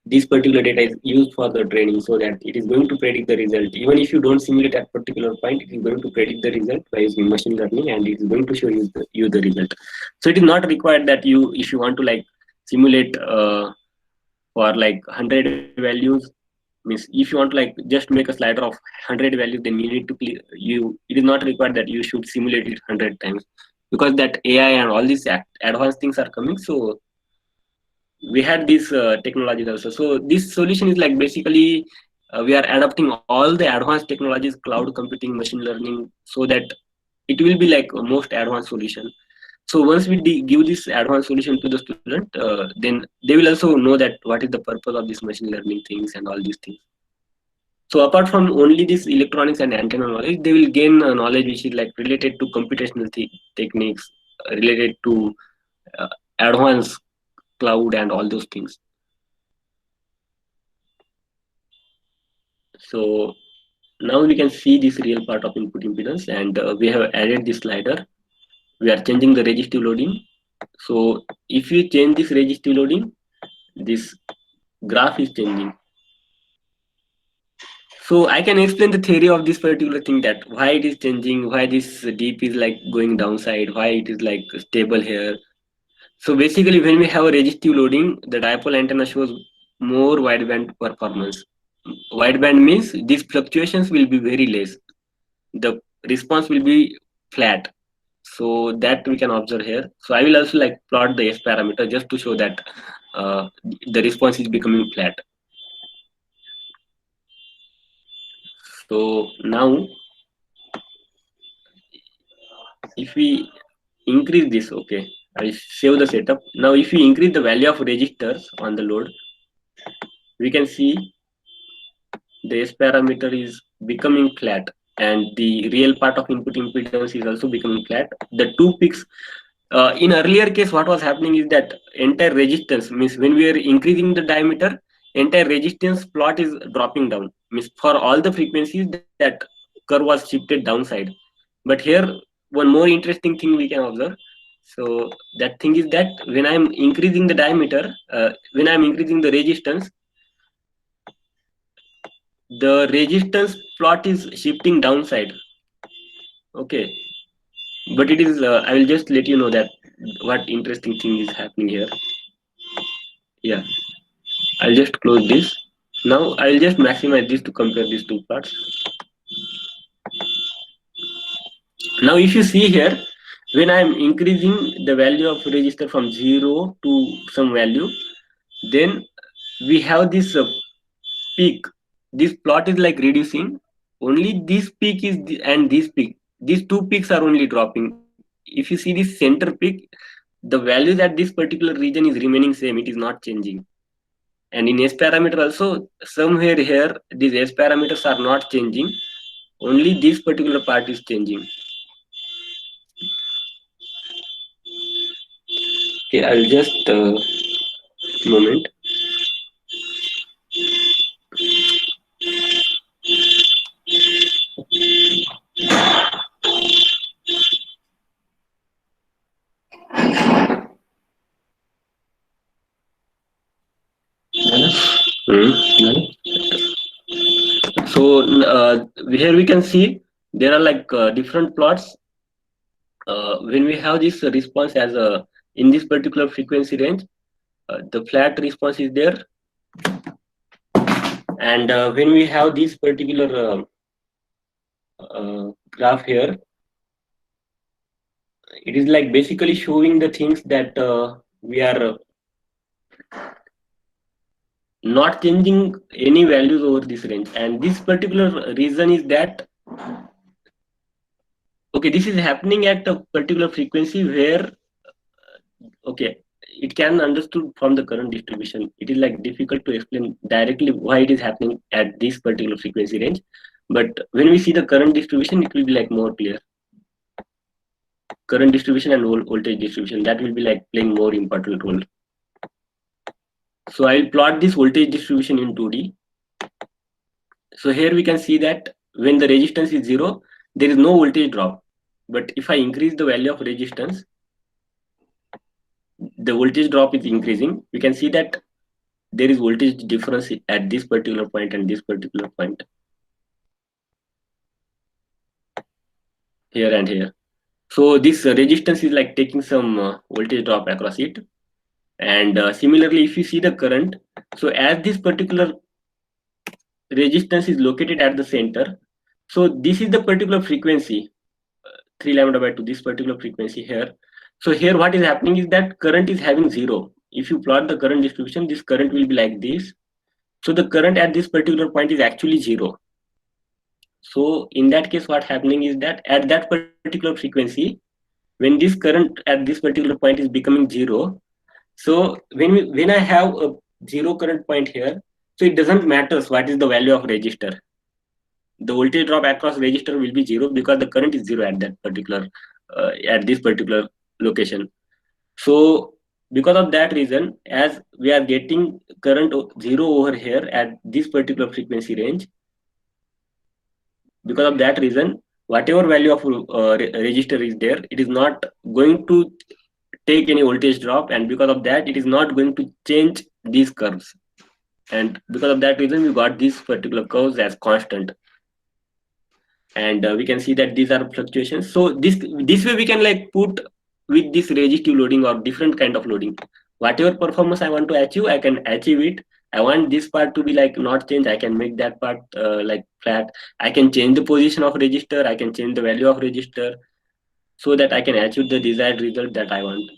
this particular data is used for the training, so that it is going to predict the result. Even if you don't simulate at particular point, it is going to predict the result by using machine learning, and it is going to show you the result. So it is not required that you, if you want to like simulate for like 100 values, means if you want to like just make a slider of 100 values, then you need to it is not required that you should simulate it 100 times, because that AI and all these advanced things are coming. So we had these technologies also. So this solution is like basically we are adopting all the advanced technologies, cloud computing, machine learning, so that it will be like a most advanced solution. So once we give this advanced solution to the student, then they will also know that what is the purpose of this machine learning things and all these things. So apart from only this electronics and antenna knowledge, they will gain knowledge which is like related to computational techniques, related to uh, advanced cloud and all those things. So now we can see this real part of input impedance, and we have added this slider. We are changing the resistive loading. So if you change this resistive loading, this graph is changing. So I can explain the theory of this particular thing, that why it is changing, why this deep is like going downside, why it is like stable here. So basically, when we have a resistive loading, the dipole antenna shows more wideband performance. Wideband means these fluctuations will be very less. The response will be flat. So that we can observe here. So I will also like plot the S parameter just to show that the response is becoming flat. So now if we increase this, okay, I save the setup. Now if we increase the value of registers on the load, we can see the S parameter is becoming flat, and the real part of input impedance is also becoming flat. The two peaks, in earlier case, what was happening is that entire resistance, means when we are increasing the diameter, entire resistance plot is dropping down. Means for all the frequencies, that curve was shifted downside. But here, one more interesting thing we can observe. So that thing is that when I'm increasing the diameter, when I'm increasing the resistance, the resistance plot is shifting downside. Okay, but it is I will just let you know that what interesting thing is happening here. Yeah, I'll just close this. Now I'll just maximize this to compare these two parts. Now if you see here, when I'm increasing the value of register from 0 to some value, then we have this peak. This plot is like reducing. Only this peak is and this peak. These two peaks are only dropping. If you see this center peak, the values at this particular region is remaining same. It is not changing. And in S parameter also, somewhere here, these S parameters are not changing. Only this particular part is changing. Okay, I'll just moment. So here we can see there are like different plots. When we have this response as a in this particular frequency range, the flat response is there, and when we have this particular graph here, it is like basically showing the things that we are not changing any values over this range, and this particular reason is that okay, this is happening at a particular frequency where okay, it can understood from the current distribution. It is like difficult to explain directly why it is happening at this particular frequency range, but when we see the current distribution, it will be like more clear. Current distribution and voltage distribution, that will be like playing more important role. So I will plot this voltage distribution in 2D. So here we can see that when the resistance is 0, there is no voltage drop. But if I increase the value of resistance, the voltage drop is increasing. We can see that there is voltage difference at this particular point and this particular point. Here and here. So this resistance is like taking some voltage drop across it. And similarly, if you see the current, so as this particular resistance is located at the center, so this is the particular frequency, 3 lambda by 2, this particular frequency here. So here what is happening is that current is having 0. If you plot the current distribution, this current will be like this. So the current at this particular point is actually 0. So in that case, what happening is that at that particular frequency, when this current at this particular point is becoming 0, so when I have a 0 current point here, so it doesn't matter what is the value of resistor. The voltage drop across resistor will be 0 because the current is 0 at that particular at this particular location. So because of that reason, as we are getting current 0 over here at this particular frequency range, because of that reason, whatever value of resistor is there, it is not going to take any voltage drop, and because of that, it is not going to change these curves. And because of that reason, we got these particular curves as constant. And we can see that these are fluctuations. So this way we can like put with this resistive loading or different kind of loading, whatever performance I want to achieve, I can achieve it. I want this part to be like not change, I can make that part like flat. I can change the position of resistor, I can change the value of resistor, so that I can achieve the desired result that I want.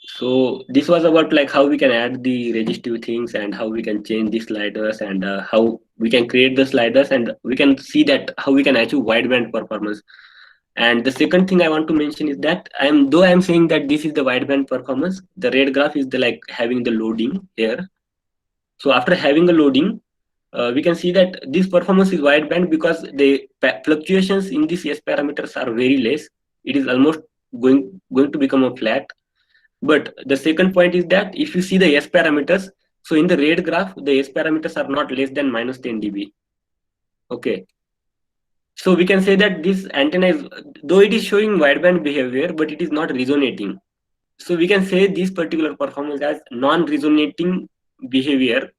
So this was about like how we can add the resistive things and how we can change the sliders and how we can create the sliders, and we can see that how we can achieve wideband performance. And the second thing I want to mention is that I'm saying that this is the wideband performance, the red graph is the like having the loading here. So after having a loading, we can see that this performance is wideband because the fluctuations in these S parameters are very less. It is almost going to become a flat. But the second point is that if you see the S parameters, so in the red graph, the S parameters are not less than minus 10 dB. Okay. So we can say that this antenna is, though it is showing wideband behavior, but it is not resonating. So we can say this particular performance as non-resonating behavior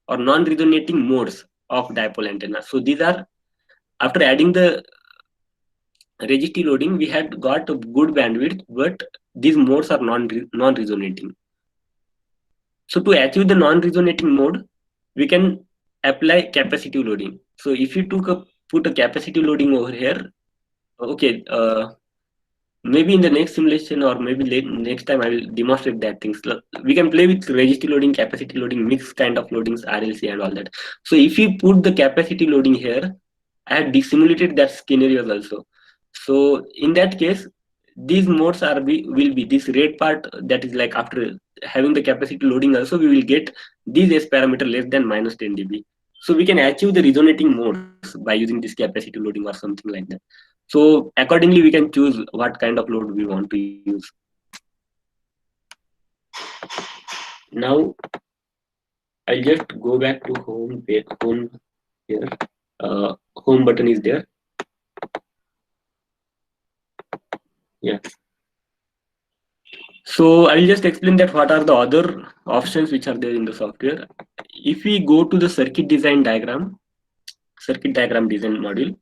or non-resonating modes of dipole antenna. So these are, after adding the resistive loading, we had got a good bandwidth, but these modes are non-resonating. So to achieve the non-resonating mode, we can apply capacitive loading. So if you put a capacitive loading over here, okay, maybe in the next simulation or maybe next time I will demonstrate that things. We can play with resistive loading, capacity loading, mixed kind of loadings, RLC and all that. So if you put the capacity loading here, I had simulated that scenarios also. So in that case, these modes will be this red part, that is like after having the capacity loading also, we will get these S parameter less than minus 10 dB. So we can achieve the resonating modes by using this capacity loading or something like that. So accordingly, we can choose what kind of load we want to use. Now I'll just go back to home here. Home button is there. Yeah. So I'll just explain that what are the other options which are there in the software. If we go to the circuit design design module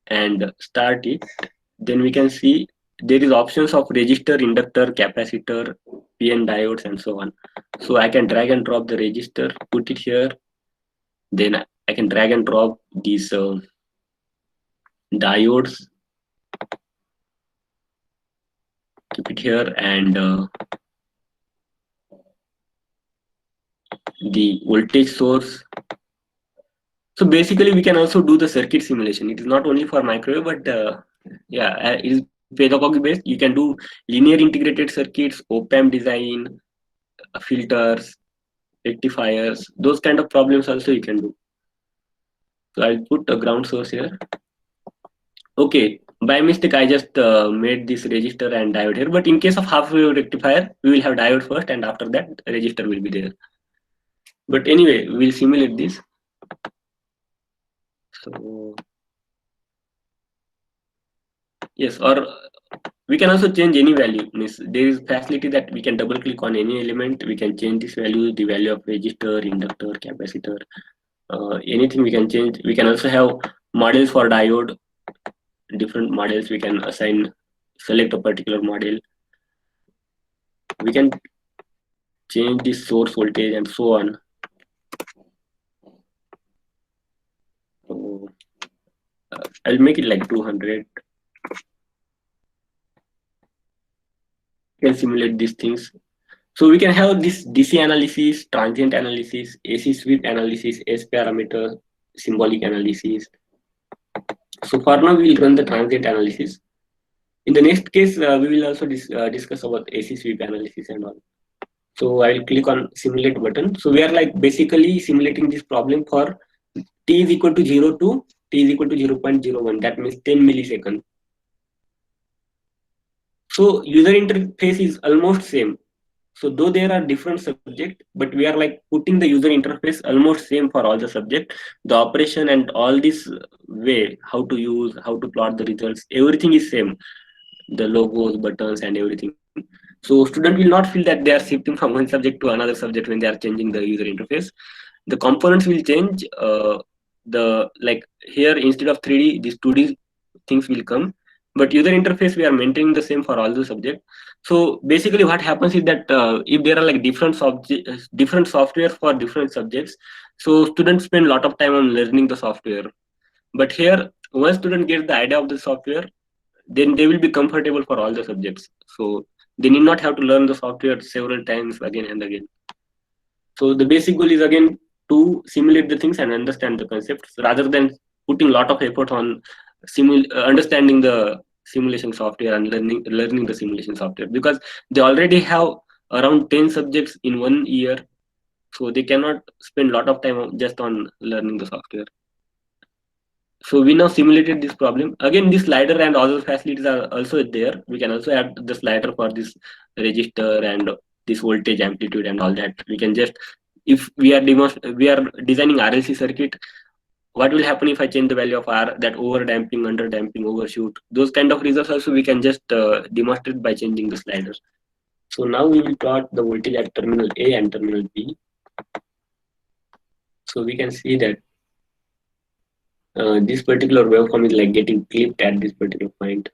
and start it, then we can see there is options of resistor, inductor, capacitor, PN diodes, and so on. So I can drag and drop the resistor, put it here. Then I can drag and drop these diodes, keep it here, and the voltage source. So basically, we can also do the circuit simulation. It is not only for microwave, but yeah, it is pedagogy based. You can do linear integrated circuits, op-amp design, filters, rectifiers, those kind of problems also you can do. So I'll put a ground source here. Okay, by mistake I just made this resistor and diode here, but in case of half wave rectifier, we will have diode first and after that resistor will be there. But anyway, we'll simulate this. So yes, or we can also change any value. Means there is facility that we can double click on any element, we can change this value, the value of resistor, inductor, capacitor, anything we can change. We can also have models for diode, different models we can assign, select a particular model. We can change the source voltage and so on. So, I'll make it like 200. Can simulate these things. So we can have this DC analysis, transient analysis, AC sweep analysis, S parameter, symbolic analysis. So for now, we will run the transient analysis. In the next case, we will also discuss about AC sweep analysis and all. So I will click on simulate button. So we are like basically simulating this problem for t is equal to 0 to t is equal to 0.01. That means 10 milliseconds. So user interface is almost same. So though there are different subject, but we are like putting the user interface almost same for all the subject. The operation and all this way, how to use, how to plot the results, everything is same. The logos, buttons, and everything. So student will not feel that they are shifting from one subject to another subject when they are changing the user interface. The components will change. The like here instead of 3D, these 2D things will come. But user interface we are maintaining the same for all the subject. So basically, what happens is that if there are like different software for different subjects, so students spend a lot of time on learning the software. But here, once student gets the idea of the software, then they will be comfortable for all the subjects. So they need not have to learn the software several times again and again. So the basic goal is again to simulate the things and understand the concepts rather than putting a lot of effort on understanding the simulation software and learning the simulation software, because they already have around 10 subjects in 1 year, so they cannot spend a lot of time just on learning the software. So we now simulated this problem. Again, this slider and other facilities are also there. We can also add the slider for this register and this voltage amplitude and all that. We can just, if we are designing RLC circuit, what will happen if I change the value of R, that over damping, under damping, overshoot, those kind of results also we can just demonstrate by changing the slider. So now we will plot the voltage at terminal A and terminal B. So we can see that this particular waveform is like getting clipped at this particular point.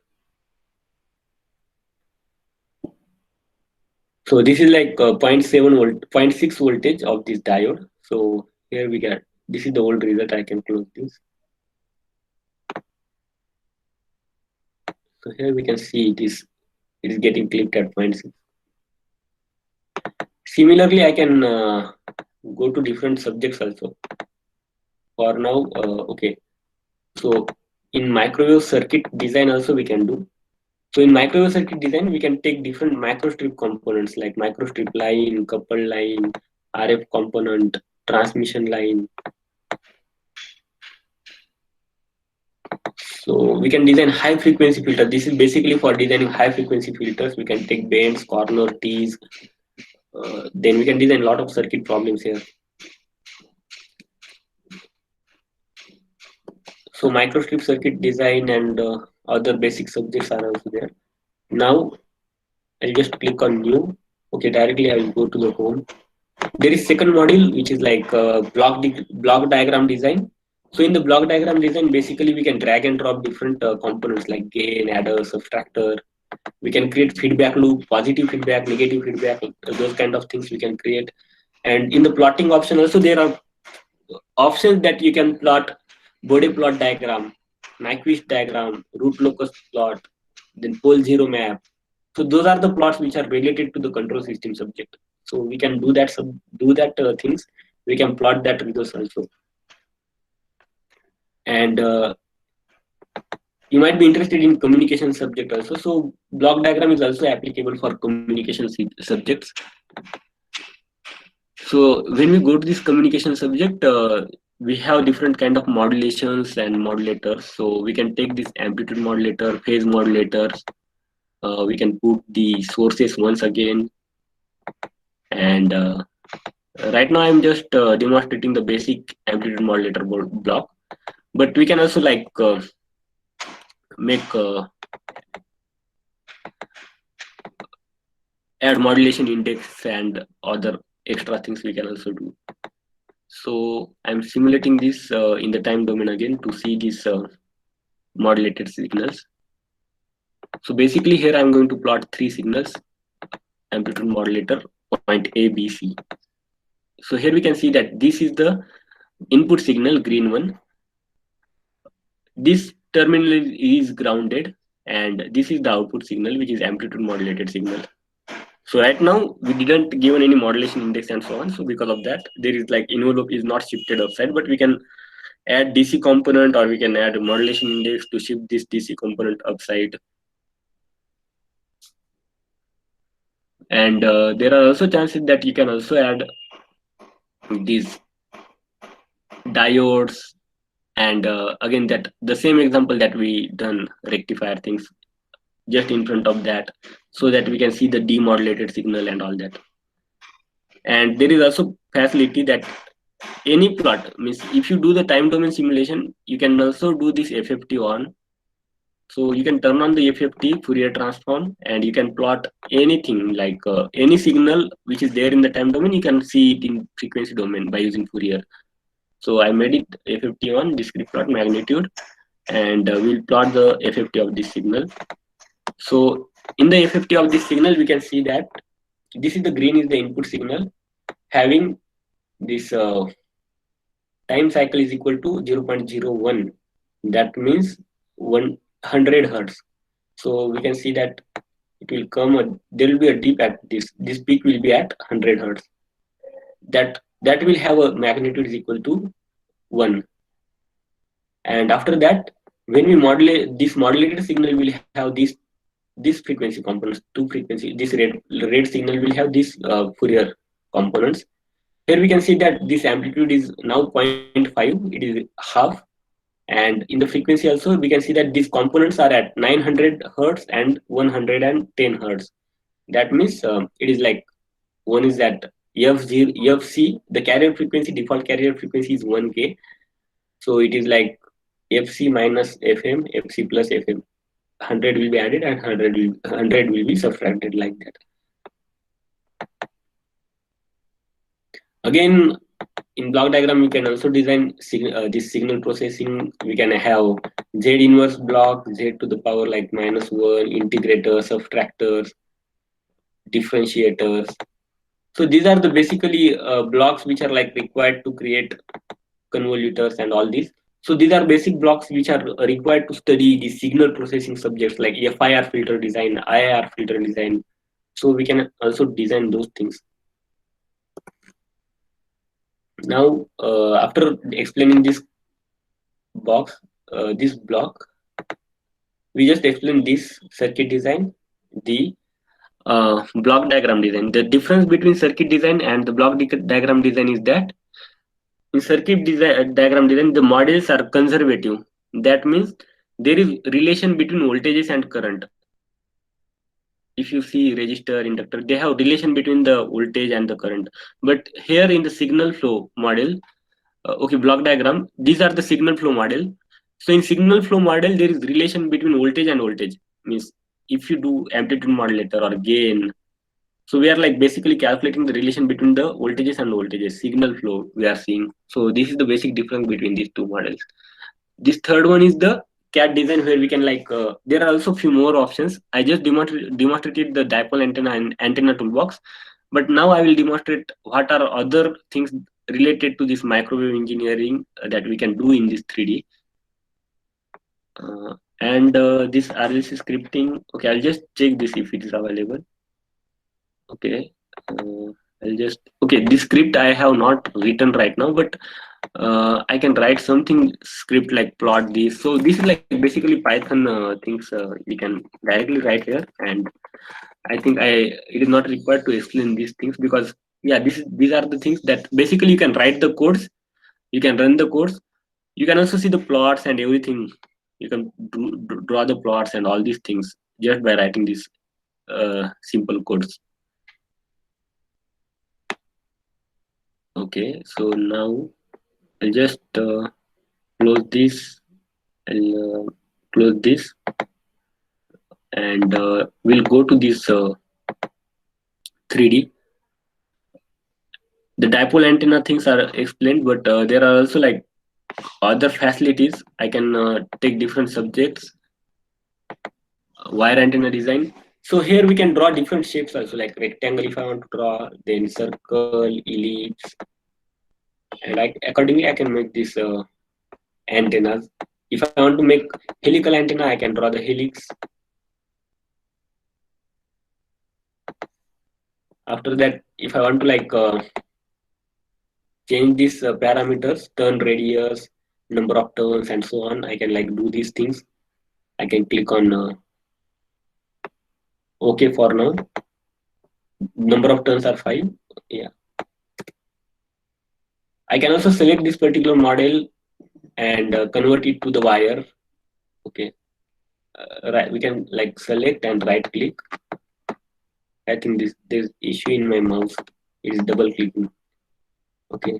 So this is like 0.7 volt, 0.6 voltage of this diode. So here we get, this is the old result. I can close this. So here we can see it is getting clipped at 0.6. Similarly, I can go to different subjects also. For now, okay. So in microwave circuit design also we can do. So in microwave circuit design, we can take different microstrip components like microstrip line, coupled line, RF component, transmission line. So we can design high frequency filter. This is basically for designing high frequency filters. We can take bands, corner, T's. Then we can design a lot of circuit problems here. So microstrip circuit design and other basic subjects are also there. Now I'll just click on new. Okay, directly I will go to the home. There is second module which is like block diagram design. So in the block diagram design, basically we can drag and drop different components like gain, adder, subtractor. We can create feedback loop, positive feedback, negative feedback, those kind of things we can create. And in the plotting option also there are options that you can plot: Bode plot diagram, Nyquist diagram, root locus plot, then pole zero map. So those are the plots which are related to the control system subject. So we can do that things. We can plot that results also. And you might be interested in communication subject also. So block diagram is also applicable for communication subjects. So when we go to this communication subject, we have different kind of modulations and modulators. So we can take this amplitude modulator, phase modulators. We can put the sources once again. And right now I'm just demonstrating the basic amplitude modulator block. But we can also like make add modulation index and other extra things we can also do. So I'm simulating this in the time domain again to see these modulated signals. So basically here I'm going to plot three signals: amplitude modulator, point A, B, C. So here we can see that this is the input signal, green one. This terminal is grounded, and this is the output signal, which is amplitude modulated signal. So right now we didn't given any modulation index and so on. So because of that, there is like envelope is not shifted upside, but we can add DC component, or we can add a modulation index to shift this DC component upside. And there are also chances that you can also add these diodes, and again that the same example that we done rectifier things just in front of that, so that we can see the demodulated signal and all that. And there is also facility that any plot means if you do the time domain simulation, you can also do this FFT on. So you can turn on the FFT Fourier transform, and you can plot anything like any signal which is there in the time domain. You can see it in frequency domain by using Fourier. So I made it FFT on discrete plot magnitude, and we'll plot the FFT of this signal. So in the FFT of this signal, we can see that this is the green is the input signal having this time cycle is equal to 0.01. That means 100 hertz. So we can see that it will come. There will be a dip at this. This peak will be at 100 hertz. That will have a magnitude is equal to 1. And after that, when we modulate this modulated signal, will have this frequency components, two frequency. This red signal will have this Fourier components. Here we can see that this amplitude is now 0.5. It is half. And in the frequency also, we can see that these components are at 900 hertz and 110 hertz. That means it is like one is at FC, the carrier frequency, default carrier frequency is 1K. So it is like FC minus FM, FC plus FM. 100 will be added and 100 will be subtracted like that. Again, in block diagram, we can also design this signal processing. We can have Z inverse block, Z to the power like -1, integrators, subtractors, differentiators. So these are the basically blocks which are like required to create convolutors and all these. So these are basic blocks which are required to study the signal processing subjects like FIR filter design, IIR filter design. So we can also design those things. Now, after explaining this block, we just explain this circuit design, the block diagram design. The difference between circuit design and the block diagram design is that in circuit diagram design, the models are conservative. That means there is relation between voltages and current. If you see resistor, inductor, they have relation between the voltage and the current. But here in the signal flow model, block diagram, these are the signal flow model. So in signal flow model, there is relation between voltage and voltage. Means if you do amplitude modulator or gain, so we are like basically calculating the relation between the voltages and voltages, signal flow we are seeing. So this is the basic difference between these two models. This third one is the CAD design, where we can like there are also few more options. I just demonstrated the dipole antenna and antenna toolbox, but now I will demonstrate what are other things related to this microwave engineering that we can do in this 3D. And this RLC scripting, okay, I'll just check this if it is available. Okay, I'll just, okay, this script I have not written right now, but I can write something script like plot this. So this is like basically Python things we can directly write here, and I think it is not required to explain these things, because yeah, these are the things that basically you can write the codes, you can run the codes, you can also see the plots and everything. You can draw the plots and all these things just by writing these simple codes. Okay, so now I'll just close this. I'll close this, and we'll go to this 3D. The dipole antenna things are explained, but there are also like other facilities. I can take different subjects, wire antenna design. So here we can draw different shapes also, like rectangle if I want to draw, then circle, ellipse, and accordingly I can make these antennas. If I want to make helical antenna, I can draw the helix. After that, if I want to like change these parameters, turn radius, number of turns, and so on, I can like do these things. I can click on OK for now. Number of turns are 5. Yeah. I can also select this particular model and convert it to the wire. Okay. Right. We can like select and right click. I think there's issue in my mouse. It is double clicking. Okay.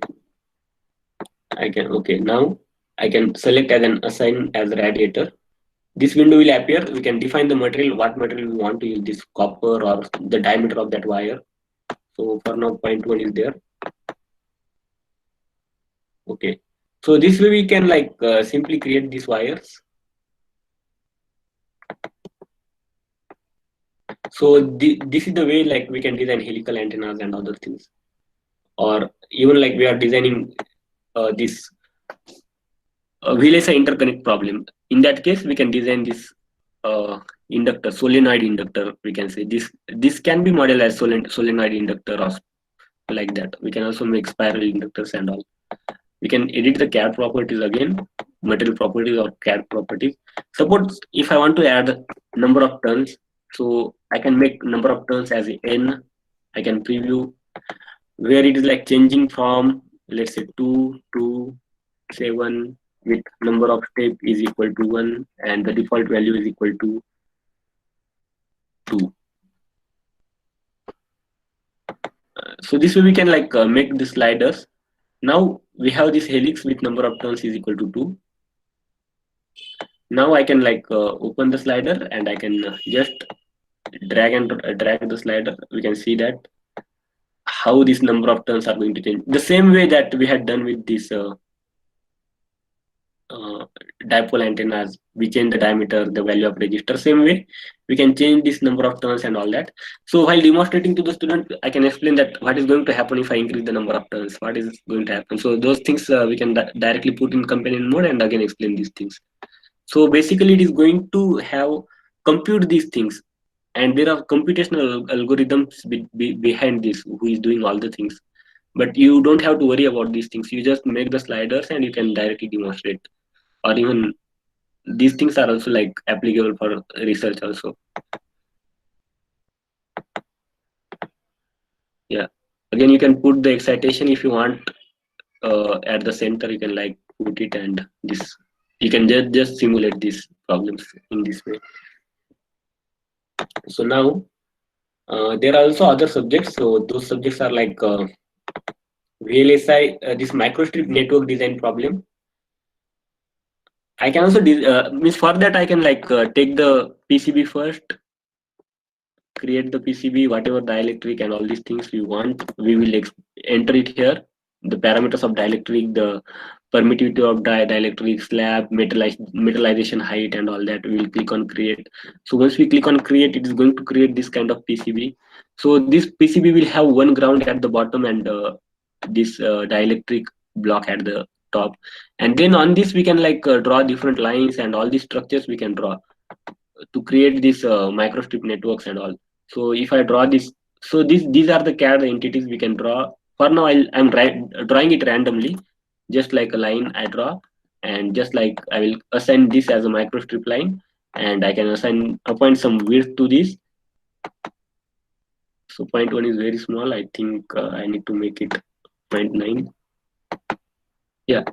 I can, okay. Now I can select as an assign as radiator. This window will appear. We can define the material, what material we want to use, this copper or the diameter of that wire. So for now, 0.1 is there. Okay. So this way we can like simply create these wires. So this is the way like we can design helical antennas and other things, or even like we are designing this VLSI interconnect problem. In that case, we can design this inductor, solenoid inductor. We can say this can be modeled as solenoid inductor or like that. We can also make spiral inductors and all. We can edit the CAD properties again, material properties or CAD properties. Suppose if I want to add number of turns, so I can make number of turns as n. I can preview where it is like changing from, let's say 2 to 7 with number of step is equal to 1 and the default value is equal to 2. So this way we can like make the sliders. Now we have this helix with number of turns is equal to 2. Now I can like open the slider and I can just drag the slider. We can see that how this number of turns are going to change. The same way that we had done with this dipole antennas, we change the diameter, the value of resistor. Same way we can change this number of turns and all that. So while demonstrating to the student, I can explain that what is going to happen if I increase the number of turns, what is going to happen. So those things we can directly put in companion mode and again explain these things. So basically it is going to have compute these things, and there are computational algorithms behind this who is doing all the things, but you don't have to worry about these things. You just make the sliders and you can directly demonstrate, or even these things are also like applicable for research also. Yeah, again you can put the excitation if you want at the center. You can like put it, and this you can just simulate these problems in this way. So now there are also other subjects. So those subjects are like VLSI, this microstrip network design problem. I can also means for that I can like take the PCB first, create the PCB, whatever dielectric and all these things we want, we will enter it here. The parameters of dielectric, the permittivity of dielectric, slab, metallization height, and all that. We will click on create. So once we click on create, it is going to create this kind of PCB. So this PCB will have one ground at the bottom and this dielectric block at the top. And then on this we can like draw different lines and all these structures we can draw to create this microstrip networks and all. So if I draw this, so these are the CAD entities we can draw. For now, I'm drawing it randomly, just like a line I draw, and just like I will assign this as a microstrip line, and I can appoint some width to this. So 0.1 is very small. I think I need to make it 0.9. Yeah.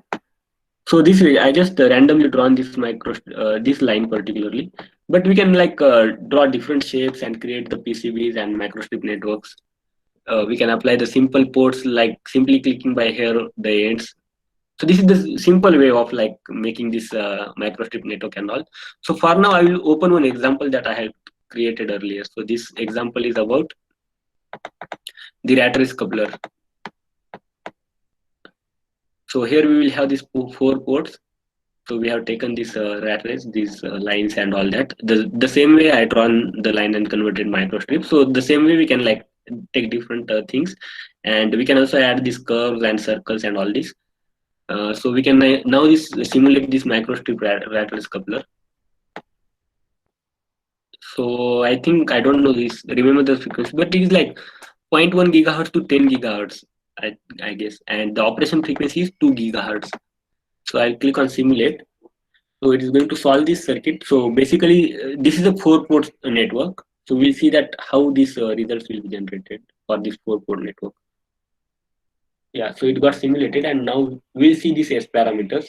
So this way, I just randomly drawn this line particularly, but we can like draw different shapes and create the PCBs and microstrip networks. We can apply the simple ports like simply clicking by here the ends. So this is the simple way of like making this microstrip network and all. So for now, I will open one example that I have created earlier. So this example is about the rat race coupler. So here we will have these 4 ports. So we have taken this rat race, these lines and all that. The same way I drawn the line and converted microstrip. So the same way we can like take different things, and we can also add these curves and circles and all this. So we can now simulate this microstrip rat race coupler. So I think I don't know this. Remember the frequency, but it is like 0.1 gigahertz to 10 gigahertz, I guess, and the operation frequency is 2 gigahertz. So I'll click on simulate. So it is going to solve this circuit. So basically, this is a 4-port network. So we'll see that how these results will be generated for this 4-port network. Yeah, so it got simulated, and now we'll see these S parameters.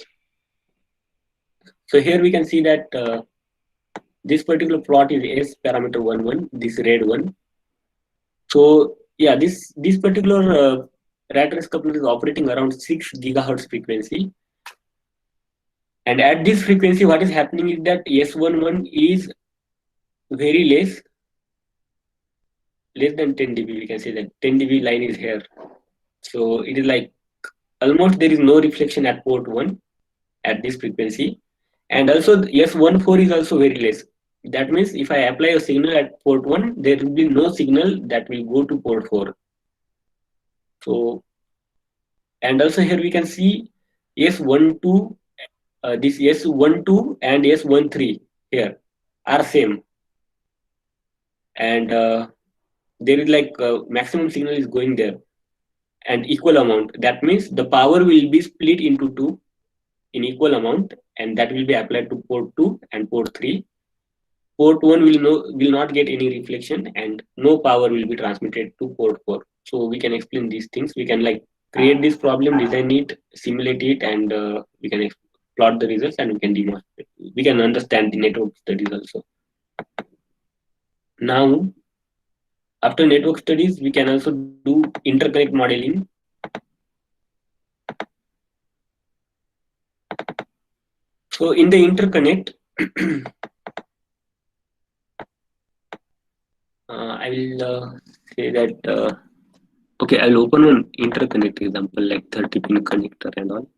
So here we can see that this particular plot is S parameter 11, this red one. So yeah, this particular rat race coupler is operating around 6 gigahertz frequency. And at this frequency, what is happening is that S11 is very less than 10 dB. We can say that 10 dB line is here. So it is like almost there is no reflection at port 1 at this frequency. And also S14 is also very less. That means if I apply a signal at port 1, there will be no signal that will go to port 4. So, and also here we can see S12, this S12 and S13 here are same. And there is like maximum signal is going there and equal amount. That means the power will be split into 2 in equal amount, and that will be applied to port 2 and port 3. Port 1 will not get any reflection, and no power will be transmitted to port 4. So we can explain these things. We can like create this problem, design it, simulate it, and we can plot the results, and we can demonstrate. We can understand the network studies also. Now, after network studies, we can also do interconnect modeling. So in the interconnect, I will say that, okay, I'll open an interconnect example like 30-pin connector and all.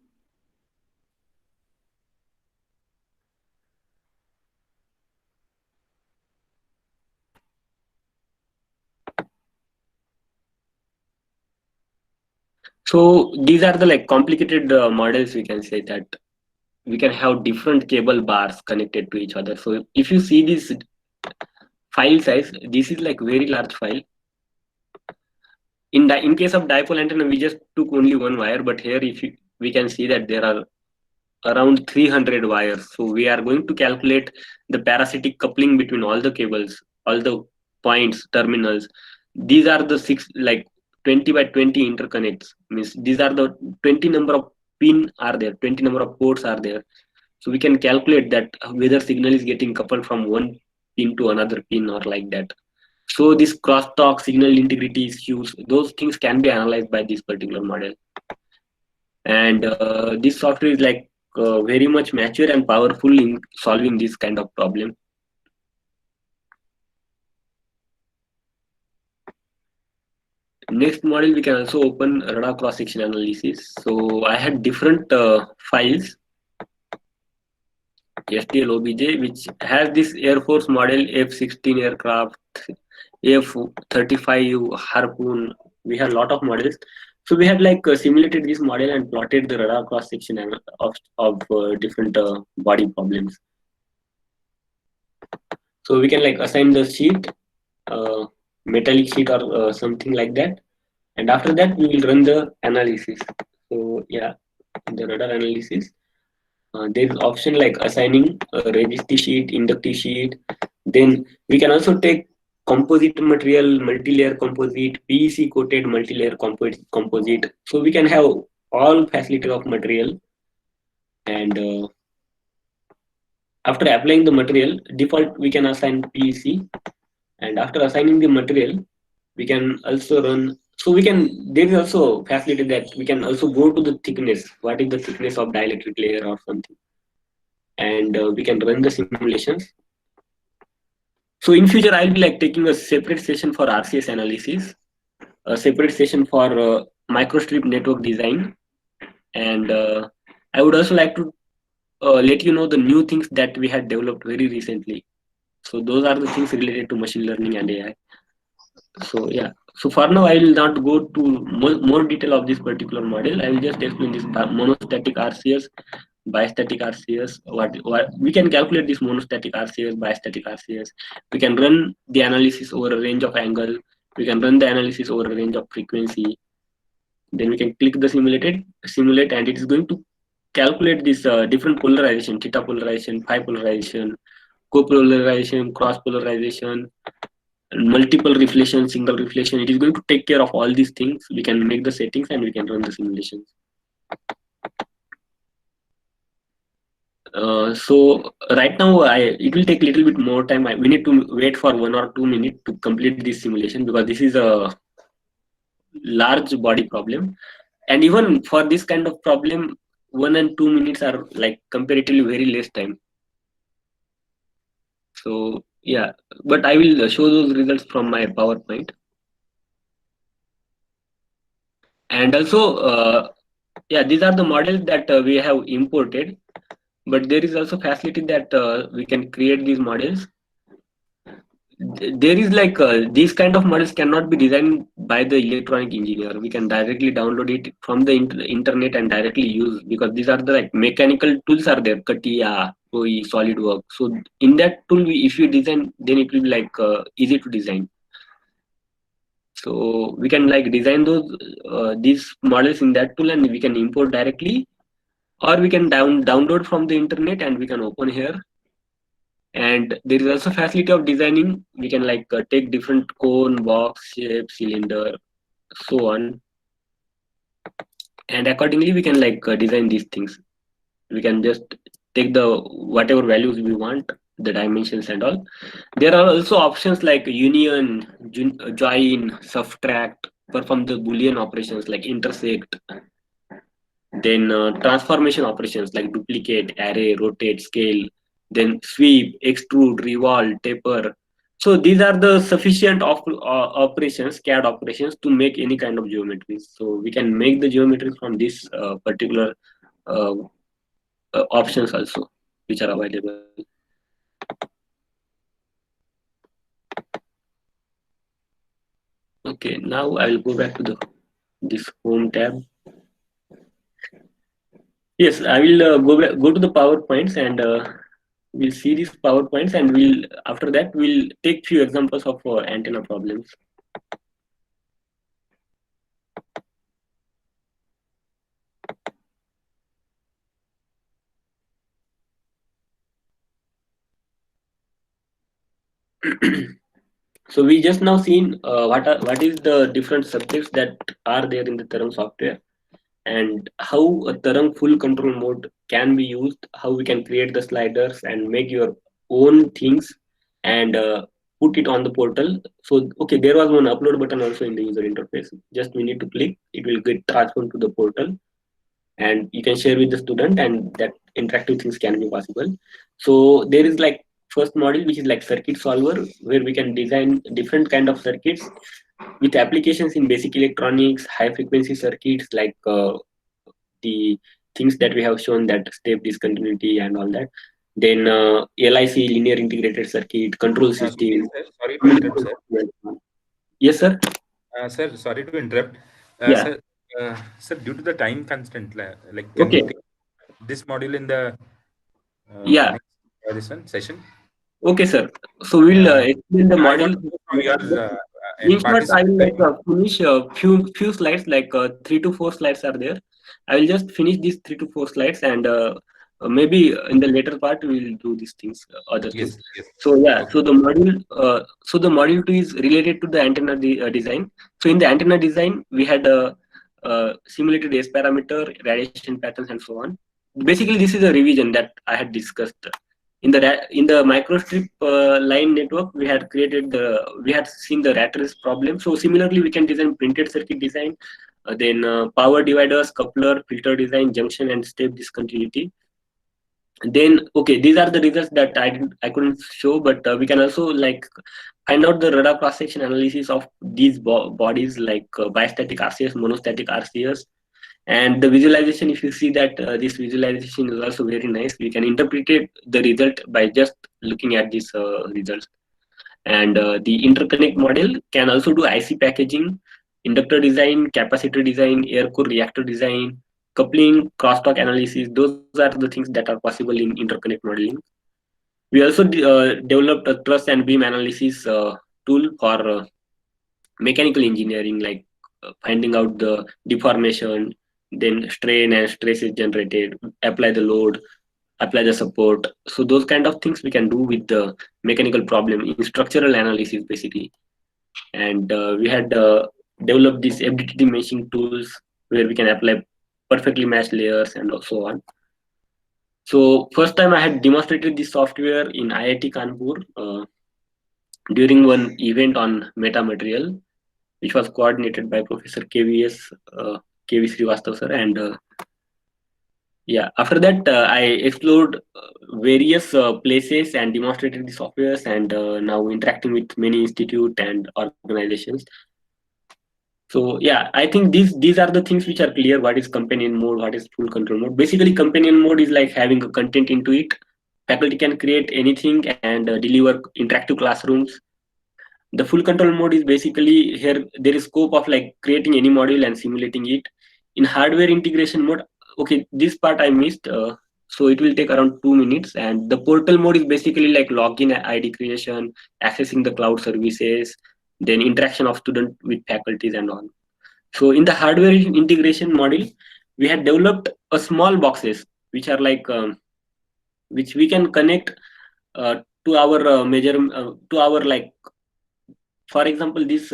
So these are the like complicated models. We can say that we can have different cable bars connected to each other. So if you see this file size, this is like very large file. In case of dipole antenna, we just took only one wire, but here we can see that there are around 300 wires. So we are going to calculate the parasitic coupling between all the cables, all the points, terminals. These are the 20 by 20 interconnects. Means these are the 20 number of pin are there, 20 number of ports are there. So we can calculate that whether signal is getting coupled from one pin to another pin or like that. So this crosstalk, signal integrity issues, those things can be analyzed by this particular model. And this software is like very much mature and powerful in solving this kind of problem. next module we can also open radar cross section analysis. So I had different files STL OBJ, which has this Air Force model F-16 aircraft, F-35 Harpoon. We had a lot of models. So we had like simulated this model and plotted the radar cross section of different body problems. So we can like assign the sheet, metallic sheet or something like that. And after that, we will run the analysis. So yeah, the radar analysis. There is option like assigning a registry sheet, inductive sheet. Then we can also take composite material, multi-layer composite, PEC coated multi-layer composite. So we can have all facilities of material. And after applying the material, default we can assign PEC. And after assigning the material, we can also run. So we can. There is also facility that we can also go to the thickness. What is the thickness of dielectric layer or something? And we can run the simulations. So in future, I'll be like taking a separate session for RCS analysis, a separate session for microstrip network design, and I would also like to let you know the new things that we had developed very recently. So those are the things related to machine learning and AI. So yeah. So for now, I will not go to more detail of this particular model. I will just explain this monostatic RCS, bistatic RCS. What we can calculate this monostatic RCS, bistatic RCS. We can run the analysis over a range of angle. We can run the analysis over a range of frequency. Then we can click the simulate, and it is going to calculate this different polarization, theta polarization, phi polarization, copolarization, cross polarization, multiple reflection, single reflection. It is going to take care of all these things. We can make the settings and we can run the simulations. So right now, it will take a little bit more time. We need to wait for 1 or 2 minutes to complete this simulation because this is a large body problem. And even for this kind of problem, 1 and 2 minutes are like comparatively very less time. So yeah, but I will show those results from my PowerPoint. And also, yeah, these are the models that we have imported, but there is also facility that we can create these models. There is like these kind of models cannot be designed by the electronic engineer. We can directly download it from the internet and directly use, because these are the like mechanical tools are there, CATIA, OE, SolidWorks. So in that tool, if you design, then it will be like easy to design. So we can like design those these models in that tool, and we can import directly, or we can download from the internet and we can open here. And there is also facility of designing. We can like take different cone, box, shape, cylinder, so on, and accordingly we can like design these things. We can just take the whatever values we want, the dimensions and all. There are also options like union, join, subtract, perform the Boolean operations like intersect. Then transformation operations like duplicate, array, rotate, scale, then sweep, extrude, revolve, taper. So these are the sufficient operations, CAD operations, to make any kind of geometries. So we can make the geometries from this particular uh, options also, which are available. Okay, now I will go back to this home tab. Yes, I will go to the PowerPoints, and we'll see these PowerPoints, and we'll after that we'll take few examples of antenna problems. So we just now seen what is the different subjects that are there in the Tarang software, and how a Tarang full control mode can be used, how we can create the sliders and make your own things and put it on the portal. So okay, there was one upload button also in the user interface. Just we need to click, it will get transferred to the portal, and you can share with the student, and that interactive things can be possible. So there is like first module which is like circuit solver, where we can design different kind of circuits with applications in basic electronics, high frequency circuits like the things that we have shown, that step discontinuity and all that. Then LIC, linear integrated circuit, control Sorry, system. sir. Sorry to interrupt, sir. Yes, sir. Sir, sorry to interrupt. Yeah. Sir, due to the time constraint, like, can we Okay. take this module in the Yeah. next this one session? Okay, sir. So we'll explain the I model. want to know from your In short, I will participant. finish a few slides, like 3 to 4 slides are there. I will just finish these 3 to 4 slides, and maybe in the later part we will do these things, other things. Yes, yes. So yeah, Okay. so the module 2 is related to the antenna design. So in the antenna design, we had simulated S parameter, radiation patterns, and so on. Basically, this is a revision that I had discussed. In the microstrip line network, we had seen the rat race problem. So similarly, we can design printed circuit design, then power dividers, coupler, filter design, junction, and step discontinuity. Then okay, these are the results that I couldn't show, but we can also like find out the radar cross section analysis of these bodies, like biostatic RCS, monostatic RCS. And the visualization, if you see that this visualization is also very nice. We can interpret the result by just looking at these results. And the interconnect model can also do IC packaging, inductor design, capacitor design, air core reactor design, coupling, crosstalk analysis. Those are the things that are possible in interconnect modeling. We also developed a truss and beam analysis tool for mechanical engineering, like finding out the deformation, then strain and stress is generated, apply the load, apply the support. So those kind of things we can do with the mechanical problem in structural analysis, basically. And we had developed these FDTD meshing tools where we can apply perfectly matched layers and so on. So first time I had demonstrated this software in IIT Kanpur during one event on metamaterial, which was coordinated by Professor KV Srivastav sir. And yeah, after that, I explored various places and demonstrated the softwares, and now interacting with many institute and organizations. So yeah, I think these are the things which are clear. What is companion mode? What is full control mode? Basically, companion mode is like having a content into it. Faculty can create anything and deliver interactive classrooms. The full control mode is basically here there is scope of like creating any module and simulating it. In hardware integration mode, okay, this part I missed, so it will take around 2 minutes. And the portal mode is basically like login ID creation, accessing the cloud services, then interaction of student with faculties and all. So in the hardware integration module, we had developed a small boxes which are like which we can connect to our to our like, for example, this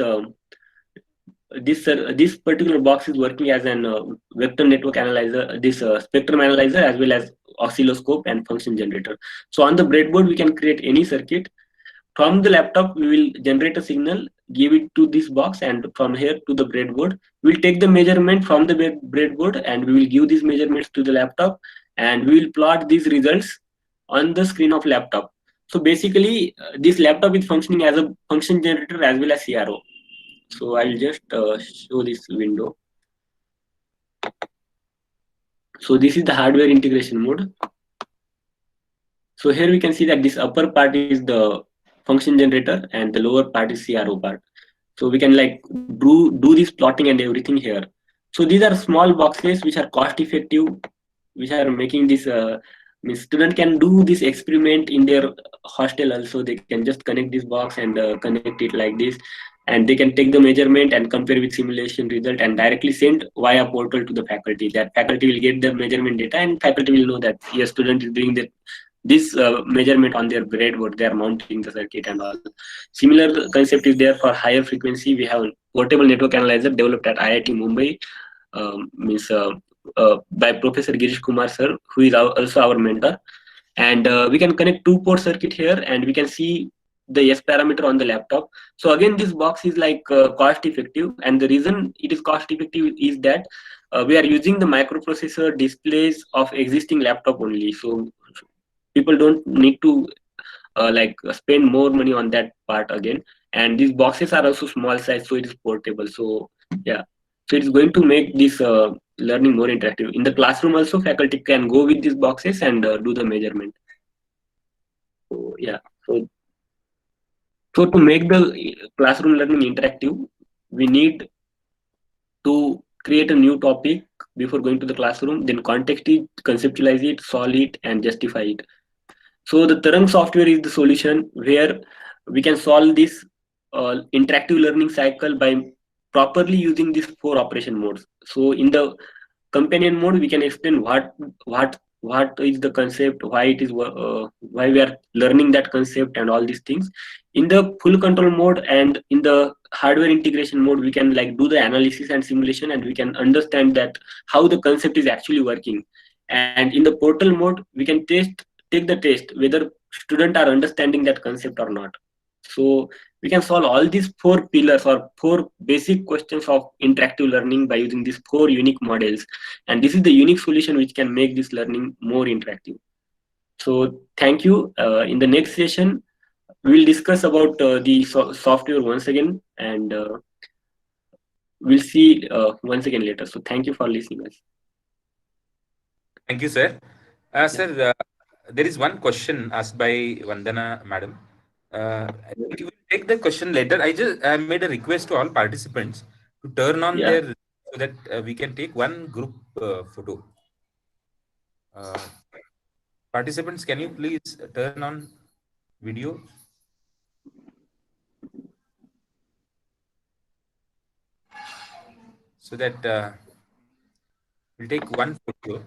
particular box is working as an vector network analyzer, this spectrum analyzer, as well as oscilloscope and function generator. So on the breadboard, we can create any circuit. From the laptop, we will generate a signal, give it to this box, and from here to the breadboard, we'll take the measurement from the breadboard, and we will give these measurements to the laptop, and we will plot these results on the screen of laptop. So basically, this laptop is functioning as a function generator as well as CRO. So I'll just show this window. So this is the hardware integration mode. So here we can see that this upper part is the function generator and the lower part is CRO part. So we can like do this plotting and everything here. So these are small boxes which are cost effective, which are making this student can do this experiment in their hostel also. They can just connect this box and connect it like this, and they can take the measurement and compare with simulation result and directly send via portal to the faculty. That faculty will get the measurement data, and faculty will know that yes, student is doing this measurement on their breadboard. They are mounting the circuit and all. Similar concept is there for higher frequency. We have portable network analyzer developed at IIT Mumbai, means by Professor Girish Kumar sir, who is also our mentor. And we can connect two port circuit here, and we can see the S parameter on the laptop. So again, this box is like cost effective, and the reason it is cost effective is that we are using the microprocessor displays of existing laptop only. So people don't need to spend more money on that part again. And these boxes are also small size, so it is portable. So yeah, so it's going to make this learning more interactive. In the classroom also, faculty can go with these boxes and do the measurement. So yeah, so to make the classroom learning interactive, we need to create a new topic before going to the classroom, then context it, conceptualize it, solve it, and justify it. So the Tarang software is the solution where we can solve this interactive learning cycle by properly using these four operation modes. So in the companion mode, we can explain what is the concept, why it is why we are learning that concept, and all these things. In the full control mode and in the hardware integration mode, we can like do the analysis and simulation, and we can understand that how the concept is actually working. And in the portal mode, we can take the test whether students are understanding that concept or not. So we can solve all these four pillars or four basic questions of interactive learning by using these four unique models. And this is the unique solution which can make this learning more interactive. So thank you. In the next session, we'll discuss about the software once again, and we'll see once again later. So thank you for listening us. Thank you, sir. Yeah. Sir, there is one question asked by Vandana madam. I think you will take the question later. I made a request to all participants to turn on Yeah. their so that we can take one group photo. Uh, Participants, can you please turn on video so that we'll take one photo.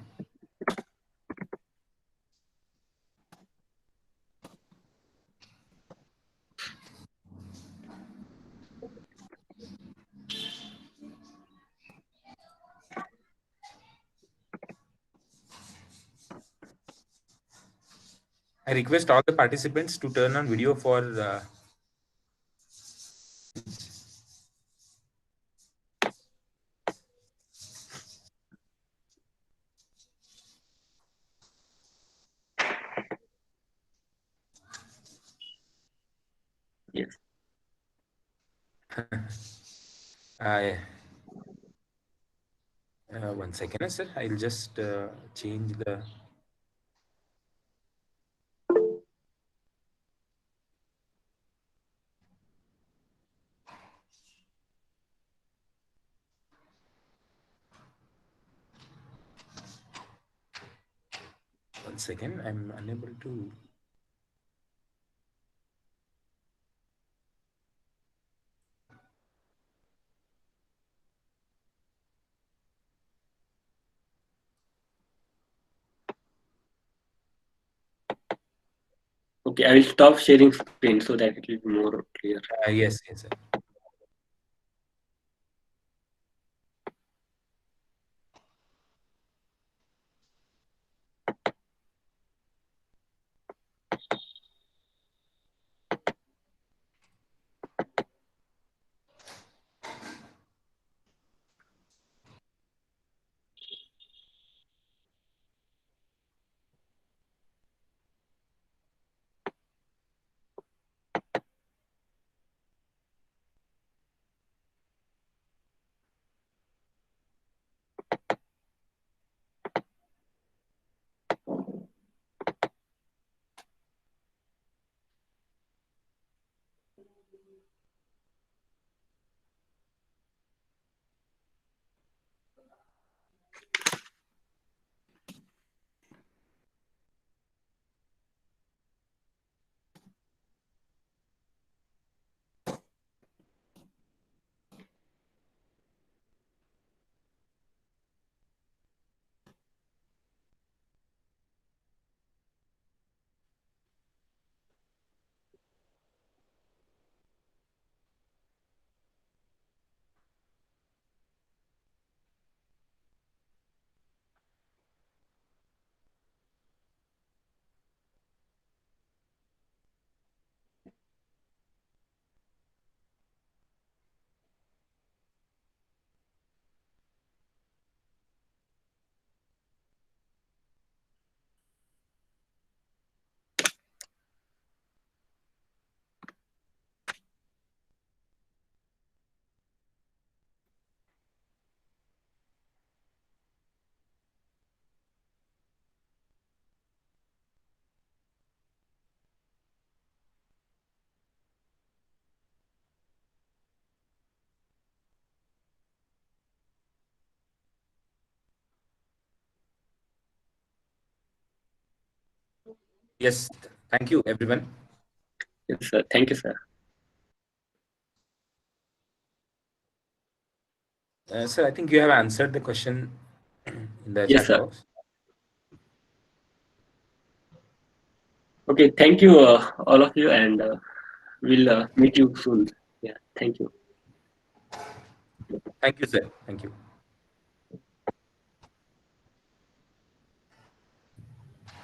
I request all the participants to turn on video for Yes. uh, one second, sir. I'll just change the. One second. I'm unable to. Okay, I will stop sharing screen so that it will be more clear. Yes, sir. Yes, thank you, everyone. Yes, sir. Thank you, sir. Sir, I think you have answered the question in the Yes, chat sir. box. Okay, thank you, all of you, and we'll meet you soon. Yeah, thank you. Thank you, sir. Thank you.